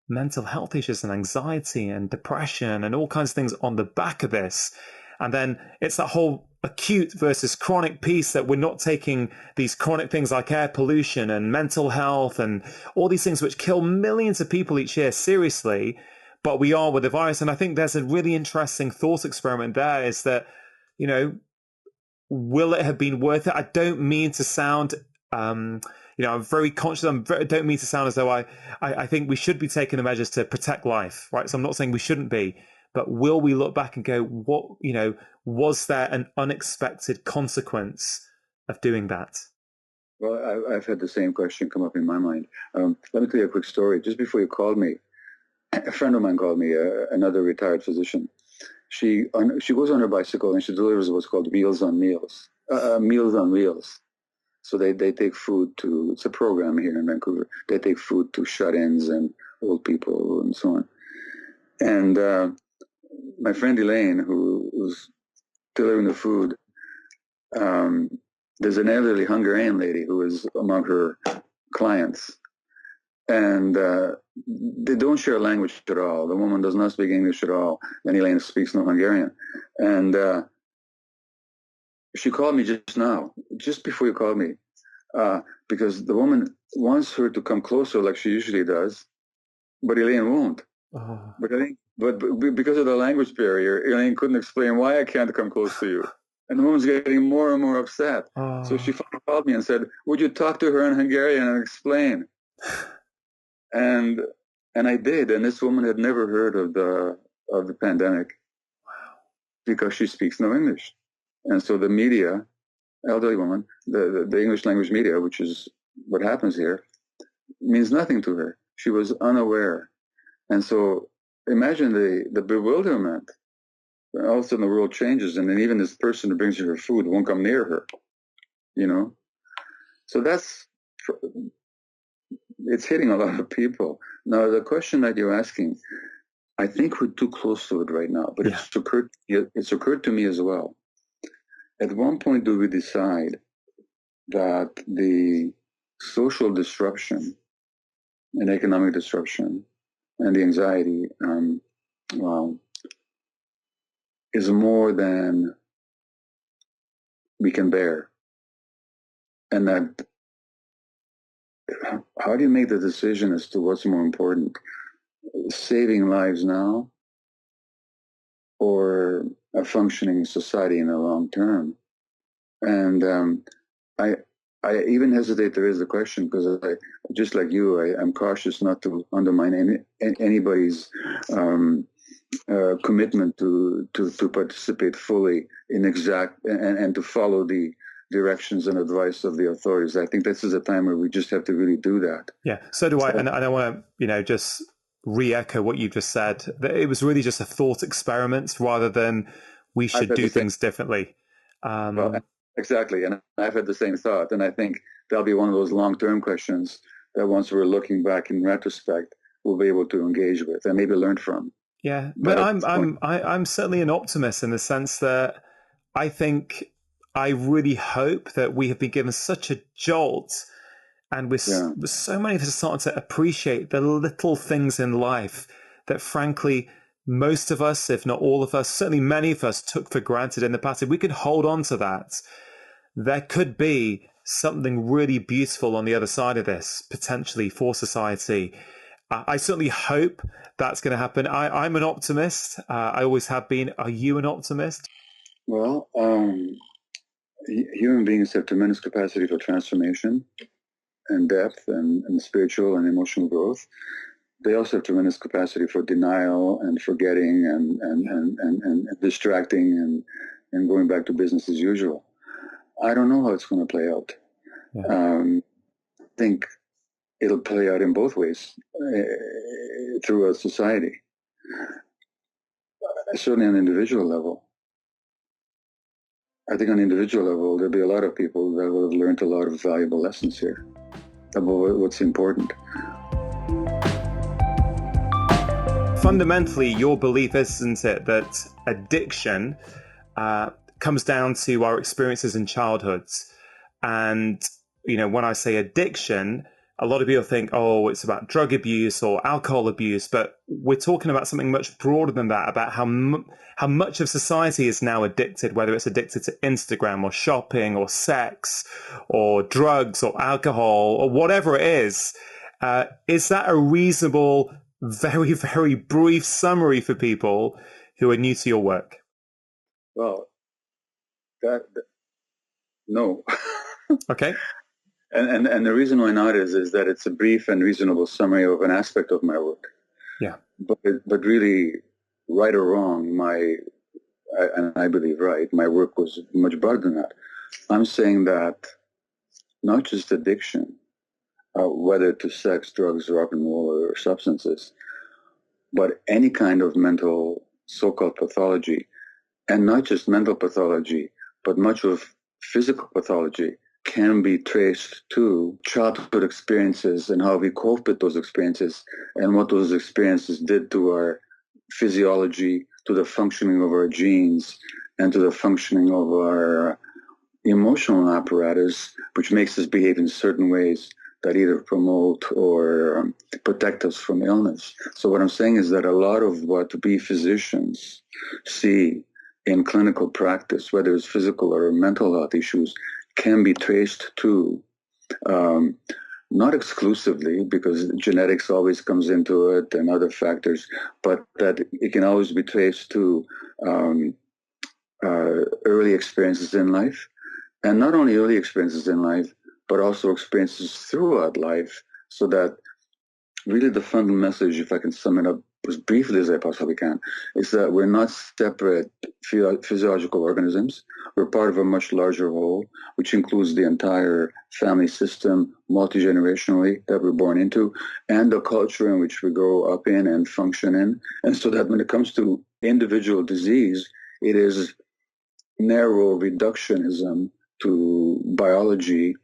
mental health issues and anxiety and depression and all kinds of things on the back of this. And then it's that whole acute versus chronic piece, that we're not taking these chronic things like air pollution and mental health and all these things which kill millions of people each year seriously, but we are with the virus. And I think there's a really interesting thought experiment there, is that, will it have been worth it? I don't mean to sound, I'm very conscious. I don't mean to sound as though I think we should be taking the measures to protect life, right? So I'm not saying we shouldn't be, but will we look back and go, what, was there an unexpected consequence of doing that? Well, I've had the same question come up in my mind. Let me tell you a quick story. Just before you called me, a friend of mine called me, another retired physician. She goes on her bicycle and she delivers what's called Meals on Meals, Meals on Wheels. So they take food to, it's a program here in Vancouver. They take food to shut-ins and old people and so on. And my friend Elaine, who was delivering the food, there's an elderly Hungarian lady who is among her clients. And they don't share language at all. The woman does not speak English at all, and Elaine speaks no Hungarian. And she called me just now, just before you called me, because the woman wants her to come closer like she usually does, but Elaine won't. Oh. But because of the language barrier, Elaine couldn't explain why I can't come close to you. And the woman's getting more and more upset. Oh. So she called me and said, would you talk to her in Hungarian and explain? And I did. And this woman had never heard of the pandemic. Wow. Because she speaks no English. And so the media, elderly woman, the English language media, which is what happens here, means nothing to her. She was unaware. And so imagine the bewilderment. All of a sudden the world changes, and then even this person who brings you her food won't come near her, So it's hitting a lot of people. Now, the question that you're asking, I think we're too close to it right now, but it's occurred to me as well. At one point, do we decide that the social disruption and economic disruption and the anxiety, is more than we can bear? And that, how do you make the decision as to what's more important? Saving lives now or a functioning society in the long term? And I even hesitate to raise the question because just like you, I'm cautious not to undermine anybody's commitment to participate fully in and to follow the directions and advice of the authorities. I think this is a time where we just have to really do that. Yeah, so do I. And I want to, just re-echo what you just said. That it was really just a thought experiment rather than we should do things differently. Well, exactly. And I've had the same thought. And I think that'll be one of those long-term questions that once we're looking back in retrospect, we'll be able to engage with and maybe learn from. Yeah, but I'm certainly an optimist in the sense that I really hope that we have been given such a jolt, and with so many of us starting to appreciate the little things in life that, frankly, most of us, if not all of us, certainly many of us took for granted in the past. If we could hold on to that, there could be something really beautiful on the other side of this, potentially for society. I certainly hope that's going to happen. I'm an optimist. I always have been. Are you an optimist? Well, human beings have tremendous capacity for transformation and depth and spiritual and emotional growth. They also have tremendous capacity for denial and forgetting and distracting and going back to business as usual. I don't know how it's going to play out. Yeah. I think it'll play out in both ways through a society, certainly on an individual level. I think on the individual level, there'll be a lot of people that will have learned a lot of valuable lessons here about what's important. Fundamentally, your belief, isn't it, that addiction comes down to our experiences in childhoods. And, when I say addiction, a lot of people think, oh, it's about drug abuse or alcohol abuse, but we're talking about something much broader than that, about how much of society is now addicted, whether it's addicted to Instagram or shopping or sex or drugs or alcohol or whatever it is. Is that a reasonable, very, very brief summary for people who are new to your work? Well, no. Okay. And the reason why not is that it's a brief and reasonable summary of an aspect of my work. Yeah. But really, right or wrong, and I believe right, my work was much broader than that. I'm saying that not just addiction, whether to sex, drugs, rock and roll, or substances, but any kind of mental so-called pathology, and not just mental pathology, but much of physical pathology can be traced to childhood experiences and how we cope with those experiences and what those experiences did to our physiology, to the functioning of our genes, and to the functioning of our emotional apparatus, which makes us behave in certain ways that either promote or protect us from illness. So what I'm saying is that a lot of what we physicians see in clinical practice, whether it's physical or mental health issues, can be traced to, not exclusively, because genetics always comes into it and other factors, but that it can always be traced to early experiences in life. And not only early experiences in life, but also experiences throughout life, so that really the fundamental message, if I can sum it up as briefly as I possibly can, is that we're not separate physiological organisms. We're part of a much larger whole, which includes the entire family system, multi-generationally, that we're born into, and the culture in which we grow up in and function in. And so that when it comes to individual disease, it is narrow reductionism to biology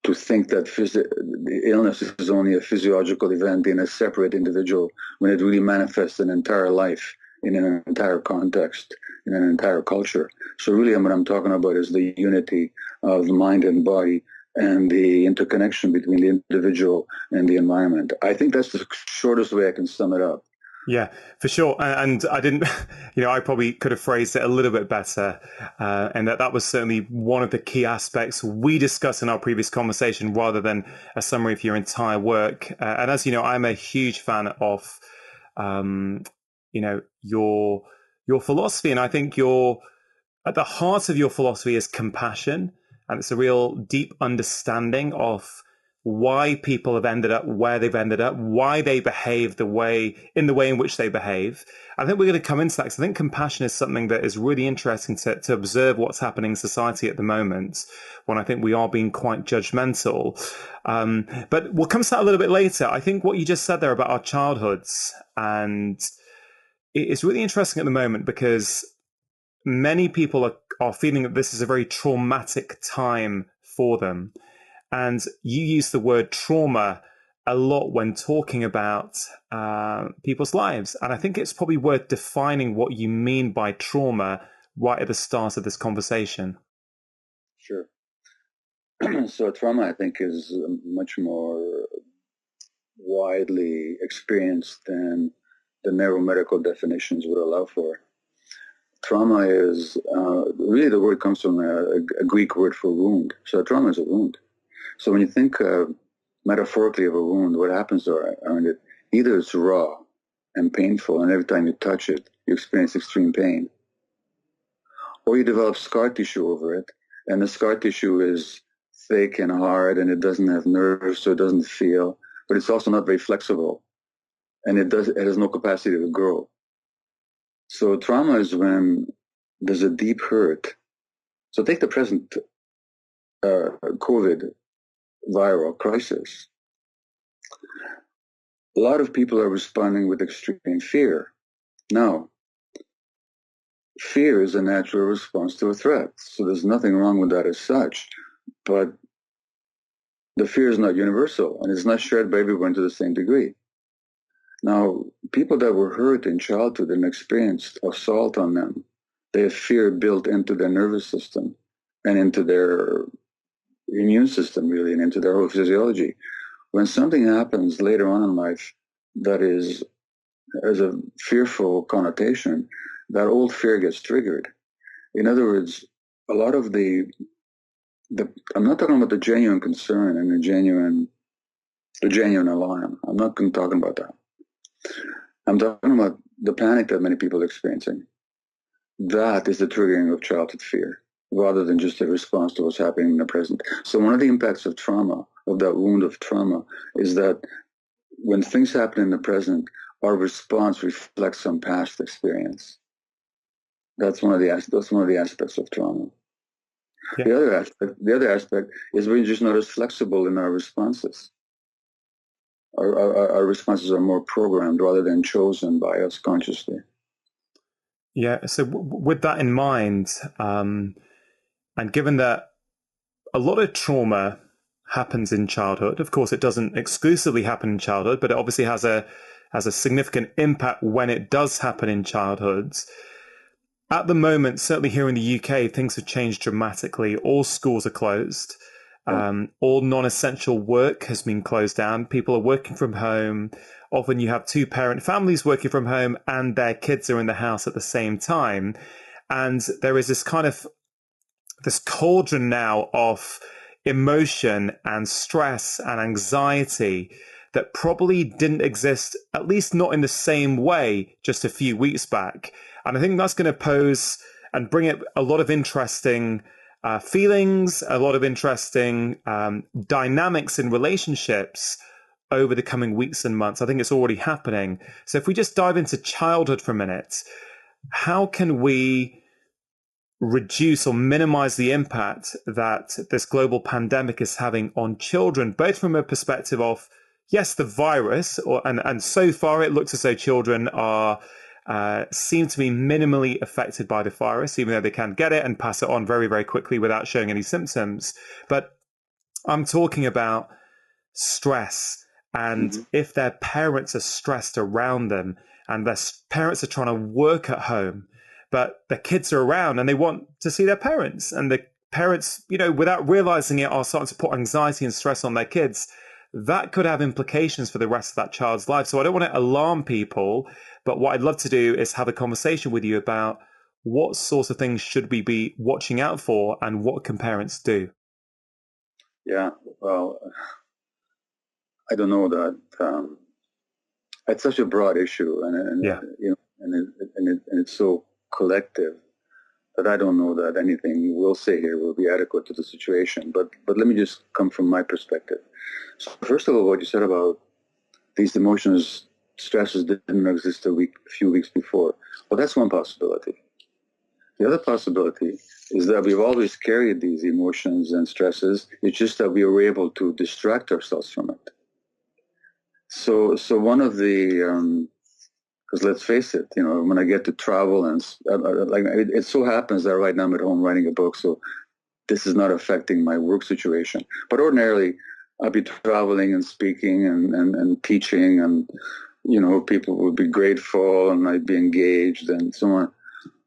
to think that the illness is only a physiological event in a separate individual, when it really manifests an entire life in an entire context, in an entire culture. So really what I'm talking about is the unity of mind and body and the interconnection between the individual and the environment. I think that's the shortest way I can sum it up. Yeah, for sure. And I didn't, I probably could have phrased it a little bit better. And that was certainly one of the key aspects we discussed in our previous conversation, rather than a summary of your entire work. And as you know, I'm a huge fan of, your philosophy. And I think at the heart of your philosophy is compassion. And it's a real deep understanding of why people have ended up where they've ended up, why they behave the way in which they behave. I think we're going to come into that, because I think compassion is something that is really interesting to observe what's happening in society at the moment, when I think we are being quite judgmental. But we'll come to that a little bit later. I think what you just said there about our childhoods, and it's really interesting at the moment, because many people are feeling that this is a very traumatic time for them. And you use the word trauma a lot when talking about people's lives. And I think it's probably worth defining what you mean by trauma right at the start of this conversation. Sure. So trauma, I think, is much more widely experienced than the narrow medical definitions would allow for. Trauma is, really the word comes from a Greek word for wound. So trauma is a wound. So when you think metaphorically of a wound, what happens around it, either it's raw and painful, and every time you touch it, you experience extreme pain, or you develop scar tissue over it, and the scar tissue is thick and hard, and it doesn't have nerves, so it doesn't feel, but it's also not very flexible, and it has no capacity to grow. So trauma is when there's a deep hurt. So take the present COVID viral crisis. A lot of people are responding with extreme fear. Now, fear is a natural response to a threat. So there's nothing wrong with that as such. But the fear is not universal, and it's not shared by everyone to the same degree. Now, people that were hurt in childhood and experienced assault on them, they have fear built into their nervous system and into their immune system, really, and into their whole physiology. When something happens later on in life that has a fearful connotation, that old fear gets triggered. In other words, a lot of I'm not talking about the genuine concern and the genuine alarm. I'm not talking about that. I'm talking about the panic that many people are experiencing. That is the triggering of childhood fear, rather than just a response to what's happening in the present. So one of the impacts of trauma, of that wound of trauma, is that when things happen in the present, our response reflects some past experience. That's one of the aspects of trauma. Yeah. The other aspect is we're just not as flexible in our responses. Our responses are more programmed rather than chosen by us consciously. Yeah. So with that in mind, and given that a lot of trauma happens in childhood, of course, it doesn't exclusively happen in childhood, but it obviously has a significant impact when it does happen in childhoods. At the moment, certainly here in the UK, things have changed dramatically. All schools are closed. All non-essential work has been closed down. People are working from home. Often you have two-parent families working from home and their kids are in the house at the same time. And there is this cauldron now of emotion and stress and anxiety that probably didn't exist, at least not in the same way, just a few weeks back. And I think that's going to pose and bring up a lot of interesting feelings, a lot of interesting dynamics in relationships over the coming weeks and months. I think it's already happening. So if we just dive into childhood for a minute, how can we reduce or minimize the impact that this global pandemic is having on children, both from a perspective of, yes, the virus, and so far it looks as though children seem to be minimally affected by the virus, even though they can get it and pass it on very, very quickly without showing any symptoms. But I'm talking about stress. And if their parents are stressed around them and their parents are trying to work at home, but the kids are around and they want to see their parents, and the parents, without realizing it, are starting to put anxiety and stress on their kids, that could have implications for the rest of that child's life. So I don't want to alarm people, but what I'd love to do is have a conversation with you about what sorts of things should we be watching out for and what can parents do? Yeah, well, I don't know that. It's such a broad issue, and it's so collective that I don't know that anything we'll say here will be adequate to the situation. But let me just come from my perspective. So first of all, what you said about these emotions, stresses didn't exist a few weeks before. Well, that's one possibility. The other possibility is that we've always carried these emotions and stresses. It's just that we were able to distract ourselves from it. So one of the because let's face it, when I get to travel and it so happens that right now I'm at home writing a book, so this is not affecting my work situation. But ordinarily, I'd be traveling and speaking and teaching, and people would be grateful and I'd be engaged and so on.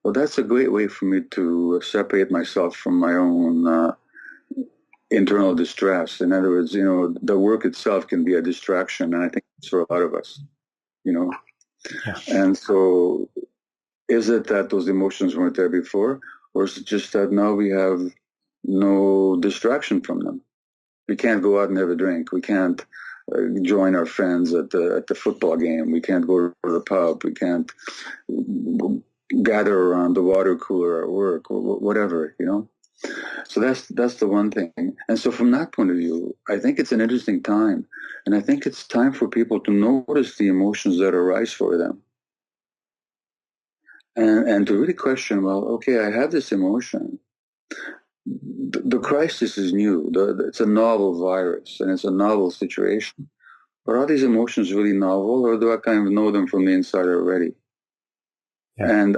Well, that's a great way for me to separate myself from my own internal distress. In other words, the work itself can be a distraction, and I think it's for a lot of us, Yeah. And so is it that those emotions weren't there before, or is it just that now we have no distraction from them? We can't go out and have a drink. We can't join our friends at the football game. We can't go to the pub. We can't gather around the water cooler at work or whatever, So that's the one thing. And so from that point of view, I think it's an interesting time. And I think it's time for people to notice the emotions that arise for them. And to really question, well, okay, I have this emotion. The crisis is new. It's a novel virus, and it's a novel situation. But are these emotions really novel, or do I kind of know them from the inside already? Yeah. And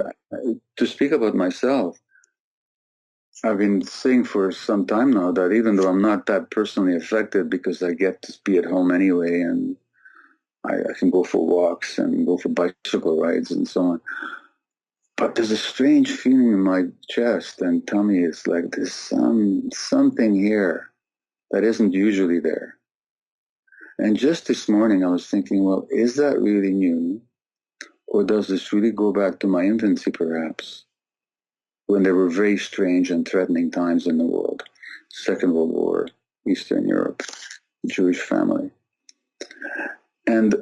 to speak about myself, I've been saying for some time now that even though I'm not that personally affected because I get to be at home anyway, and I can go for walks and go for bicycle rides and so on, but there's a strange feeling in my chest and tummy. It's like there's something here that isn't usually there. And just this morning I was thinking, well, is that really new? Or does this really go back to my infancy perhaps? When there were very strange and threatening times in the world. Second World War, Eastern Europe, Jewish family. And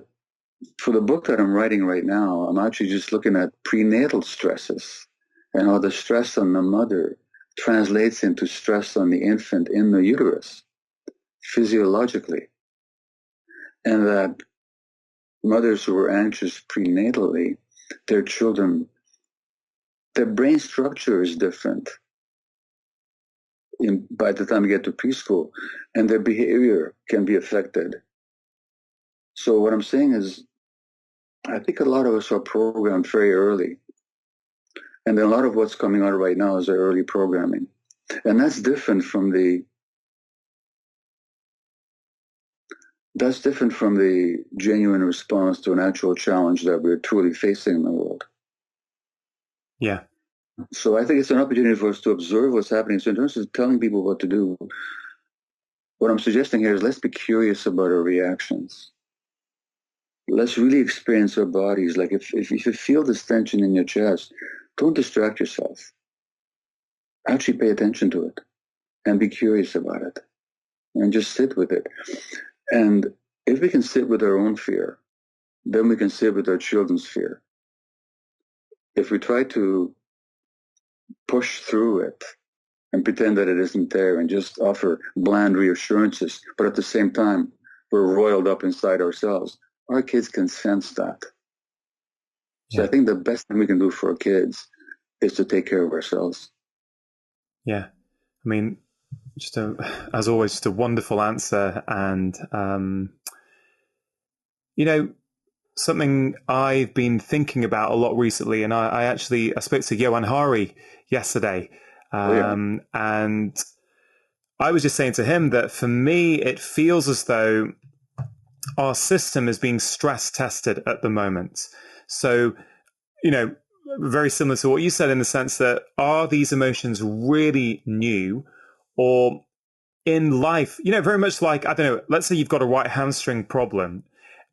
for the book that I'm writing right now, I'm actually just looking at prenatal stresses and how the stress on the mother translates into stress on the infant in the uterus, physiologically. And that mothers who were anxious prenatally, their children, their brain structure is different by the time you get to preschool, and their behavior can be affected. So what I'm saying is, I think a lot of us are programmed very early. And then a lot of what's coming out right now is early programming. And that's different from the genuine response to an actual challenge that we're truly facing in the world. Yeah. So I think it's an opportunity for us to observe what's happening. So in terms of telling people what to do, what I'm suggesting here is let's be curious about our reactions. Let's really experience our bodies. Like if you feel this tension in your chest, don't distract yourself. Actually pay attention to it and be curious about it and just sit with it. And if we can sit with our own fear, then we can sit with our children's fear. If we try to push through it and pretend that it isn't there and just offer bland reassurances, but at the same time, we're roiled up inside ourselves, our kids can sense that. So I think the best thing we can do for our kids is to take care of ourselves. Yeah. I mean, as always, just a wonderful answer. And, something I've been thinking about a lot recently, and I spoke to Johan Hari yesterday, and I was just saying to him that for me, it feels as though our system is being stress tested at the moment. So, very similar to what you said in the sense that are these emotions really new, or in life, very much like, I don't know, let's say you've got a right hamstring problem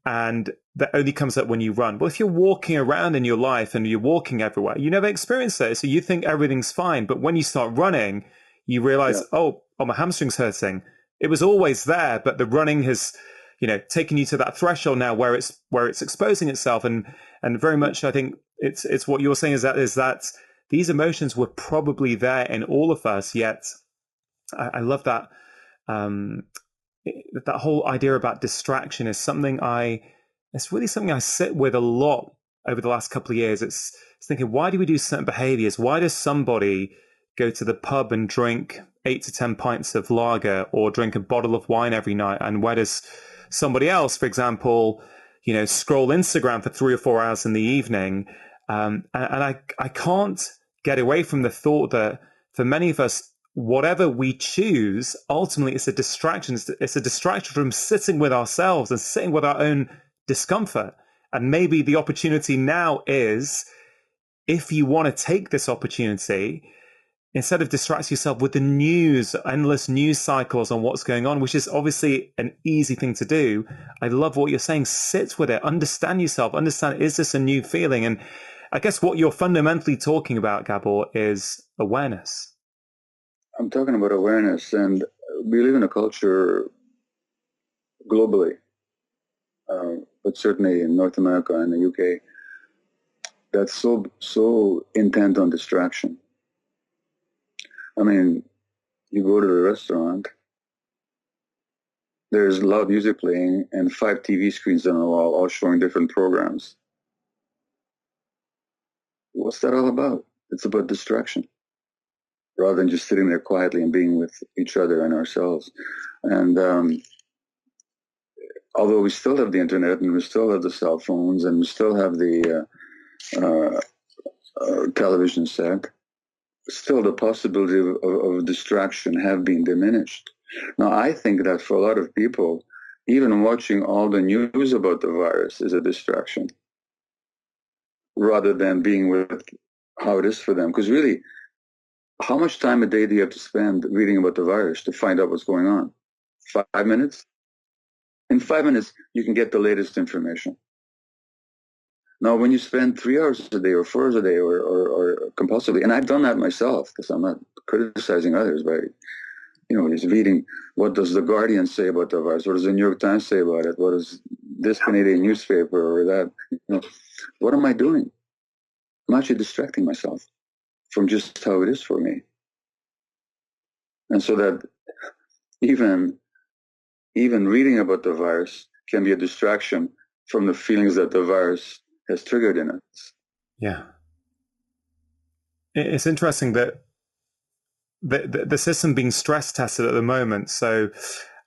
and that only comes up when you run. Well, if you're walking around in your life and you're walking everywhere, you never experience it. So you think everything's fine. But when you start running, you realize, oh, my hamstring's hurting. It was always there, but the running has, taken you to that threshold now where it's exposing itself. And very much, I think it's what you're saying is that these emotions were probably there in all of us. Yet I love that. That whole idea about distraction is it's really something I sit with a lot over the last couple of years. It's thinking, why do we do certain behaviors? Why does somebody go to the pub and drink 8 to 10 pints of lager or drink a bottle of wine every night? And why does somebody else, for example, scroll Instagram for 3 or 4 hours in the evening? And I can't get away from the thought that for many of us, whatever we choose, ultimately it's a distraction. It's a distraction from sitting with ourselves and sitting with our own discomfort. And maybe the opportunity now is, if you want to take this opportunity, instead of distract yourself with the news, endless news cycles on what's going on, which is obviously an easy thing to do. I love what you're saying. Sit with it. Understand yourself. Understand, is this a new feeling? And I guess what you're fundamentally talking about, Gabor, is awareness. I'm talking about awareness, and we live in a culture globally, but certainly in North America and the UK, that's so intent on distraction. I mean, you go to a restaurant, there's loud music playing and 5 TV screens on the wall, all showing different programs. What's that all about? It's about distraction, rather than just sitting there quietly and being with each other and ourselves. And although we still have the internet and we still have the cell phones and we still have the television set, still the possibility of distraction have been diminished. Now, I think that for a lot of people, even watching all the news about the virus is a distraction, rather than being with how it is for them. Because really, how much time a day do you have to spend reading about the virus to find out what's going on? 5 minutes? In 5 minutes, you can get the latest information. Now, when you spend 3 hours a day or 4 hours a day or compulsively, and I've done that myself, because I'm not criticizing others, but, he's reading, what does The Guardian say about the virus? What does the New York Times say about it? What does this Canadian newspaper or that? What am I doing? I'm actually distracting myself from just how it is for me. And so that even reading about the virus can be a distraction from the feelings that the virus has triggered in us. Yeah. It's interesting that the system being stress tested at the moment. So,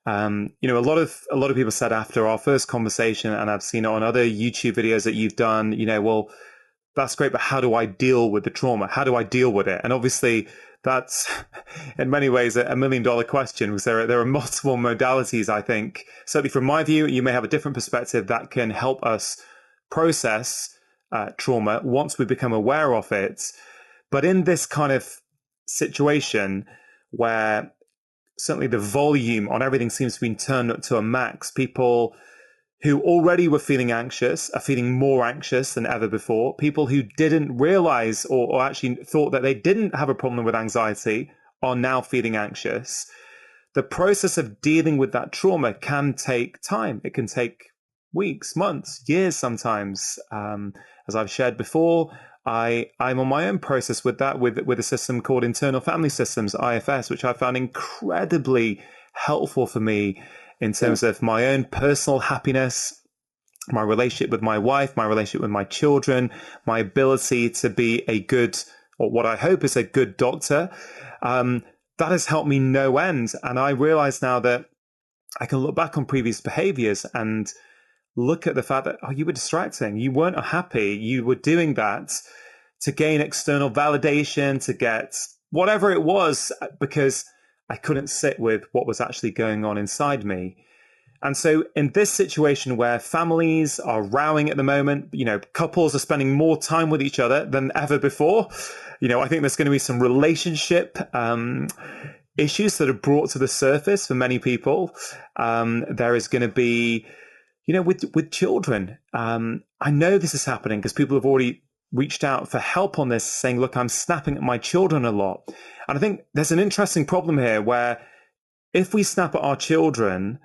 a lot of people said after our first conversation, and I've seen it on other YouTube videos that you've done, well, that's great, but how do I deal with the trauma? How do I deal with it? And obviously, that's in many ways a $1 million question, because there are multiple modalities, I think. Certainly from my view, you may have a different perspective that can help us process trauma once we become aware of it. But in this kind of situation where certainly the volume on everything seems to be turned up to a max, people who already were feeling anxious are feeling more anxious than ever before. People who didn't realize or actually thought that they didn't have a problem with anxiety are now feeling anxious. The process of dealing with that trauma can take time. It can take weeks, months, years sometimes. As I've shared before, I'm on my own process with that, with a system called Internal Family Systems, IFS, which I found incredibly helpful for me in terms of my own personal happiness, my relationship with my wife, my relationship with my children, my ability to be a good, or what I hope is a good doctor. That has helped me no end. And I realize now that I can look back on previous behaviors and look at the fact that, you were distracting. You weren't happy. You were doing that to gain external validation, to get whatever it was, because I couldn't sit with what was actually going on inside me. And so in this situation where families are rowing at the moment, couples are spending more time with each other than ever before. I think there's going to be some relationship issues that are brought to the surface for many people. There is going to be, with children. I know this is happening because people have already reached out for help on this, saying, look, I'm snapping at my children a lot. And I think there's an interesting problem here where if we snap at our children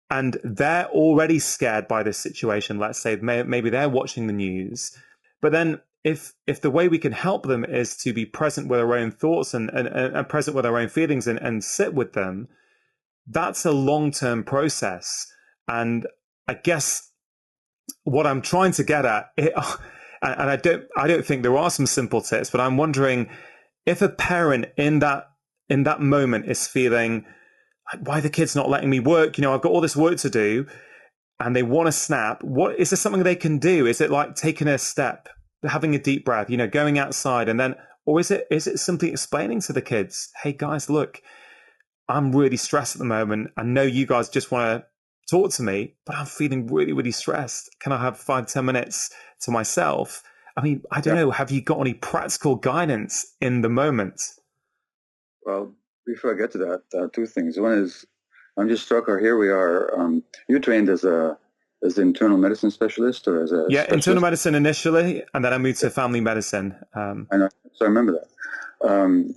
and they're already scared by this situation, let's say maybe they're watching the news, but then if the way we can help them is to be present with our own thoughts and present with our own feelings and sit with them, that's a long-term process. And I guess what I'm trying to get at, and I don't think there are some simple tips, but I'm wondering if a parent in that moment is feeling, why are the kids not letting me work? I've got all this work to do, and they want to snap. What is there something they can do? Is it like taking a step, having a deep breath, going outside, and then, or is it simply explaining to the kids, hey guys, look, I'm really stressed at the moment. I know you guys just want to talk to me, but I'm feeling really, really stressed. Can I have 5-10 minutes to myself? I mean, I don't know. Have you got any practical guidance in the moment? Well, before I get to that, two things. One is, I'm just struck, or here we are. You trained as an internal medicine specialist or as a specialist? Internal medicine initially, and then I moved to family medicine. I know, so I remember that.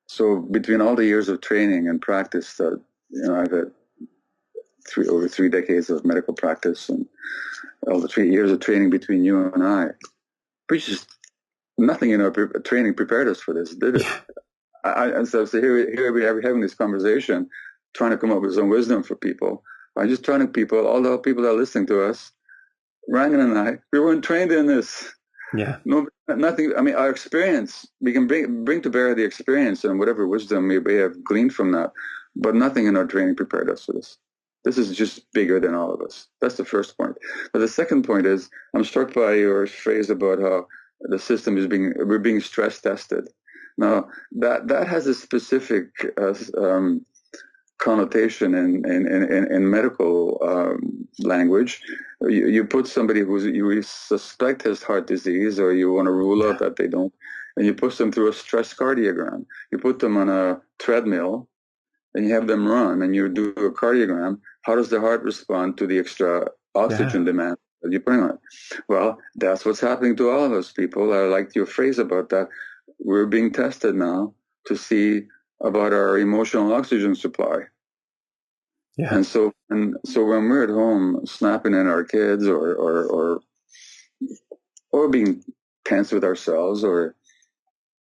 So between all the years of training and practice, I've had over 3 decades of medical practice, and all the 3 years of training between you and I, which is nothing in our training prepared us for this, did it? And so here we are having this conversation, trying to come up with some wisdom for people. I'm just trying to all the people that are listening to us, Rangan and I, we weren't trained in this. Yeah. No, nothing. I mean, our experience, we can bring to bear the experience and whatever wisdom we may have gleaned from that, but nothing in our training prepared us for this. This is just bigger than all of us. That's the first point. But the second point is, I'm struck by your phrase about how the system is we're being stress tested. Now that has a specific connotation in medical language. You put somebody you suspect has heart disease, or you want to rule out that they don't, and you push them through a stress cardiogram. You put them on a treadmill and you have them run, and you do a cardiogram. How does the heart respond to the extra oxygen demand that you bring on it? Well, that's what's happening to all of us people. I liked your phrase about that. We're being tested now to see about our emotional oxygen supply. Yeah. And so when we're at home snapping at our kids or being tense with ourselves, or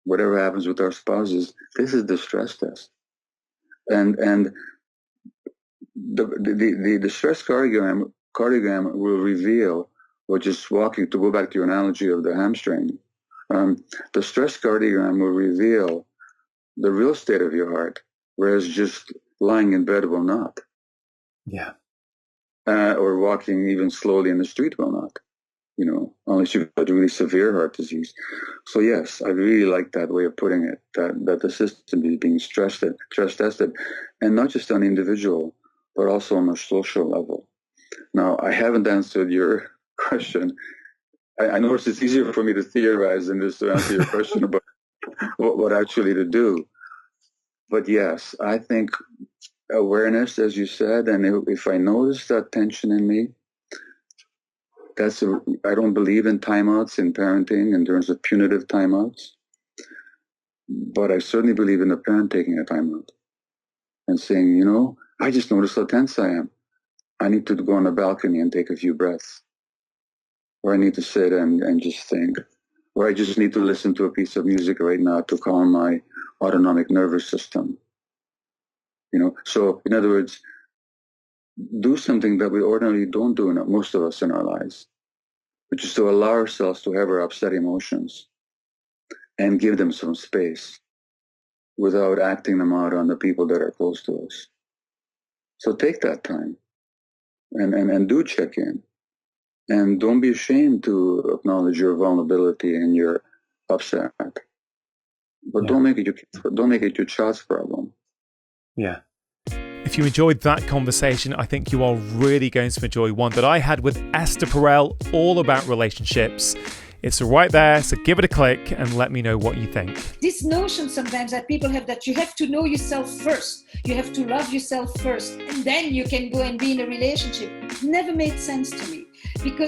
whatever happens with our spouses, this is the stress test. And the stress cardiogram will reveal, or just walking, to go back to your analogy of the hamstring, the stress cardiogram will reveal the real state of your heart, whereas just lying in bed will not. Yeah. Or walking even slowly in the street will not, unless you've got really severe heart disease. So yes, I really like that way of putting it, that the system is being stress tested, and not just on the individual, but also on a social level. Now, I haven't answered your question. I know it's easier for me to theorize than just to answer your question about what actually to do. But yes, I think awareness, as you said, and if I notice that tension in me, I don't believe in timeouts in parenting in terms of punitive timeouts, but I certainly believe in the parent taking a timeout and saying, I just noticed how tense I am. I need to go on the balcony and take a few breaths, or I need to sit and just think, or I just need to listen to a piece of music right now to calm my autonomic nervous system. So in other words, do something that we ordinarily don't do, most of us in our lives, which is to allow ourselves to have our upset emotions and give them some space without acting them out on the people that are close to us. So take that time and do check in. And don't be ashamed to acknowledge your vulnerability and your upset. But don't make it your child's problem. Yeah. If you enjoyed that conversation, I think you are really going to enjoy one that I had with Esther Perel, all about relationships. It's right there, so give it a click and let me know what you think. This notion sometimes that people have, that you have to know yourself first, you have to love yourself first, and then you can go and be in a relationship, never made sense to me. Because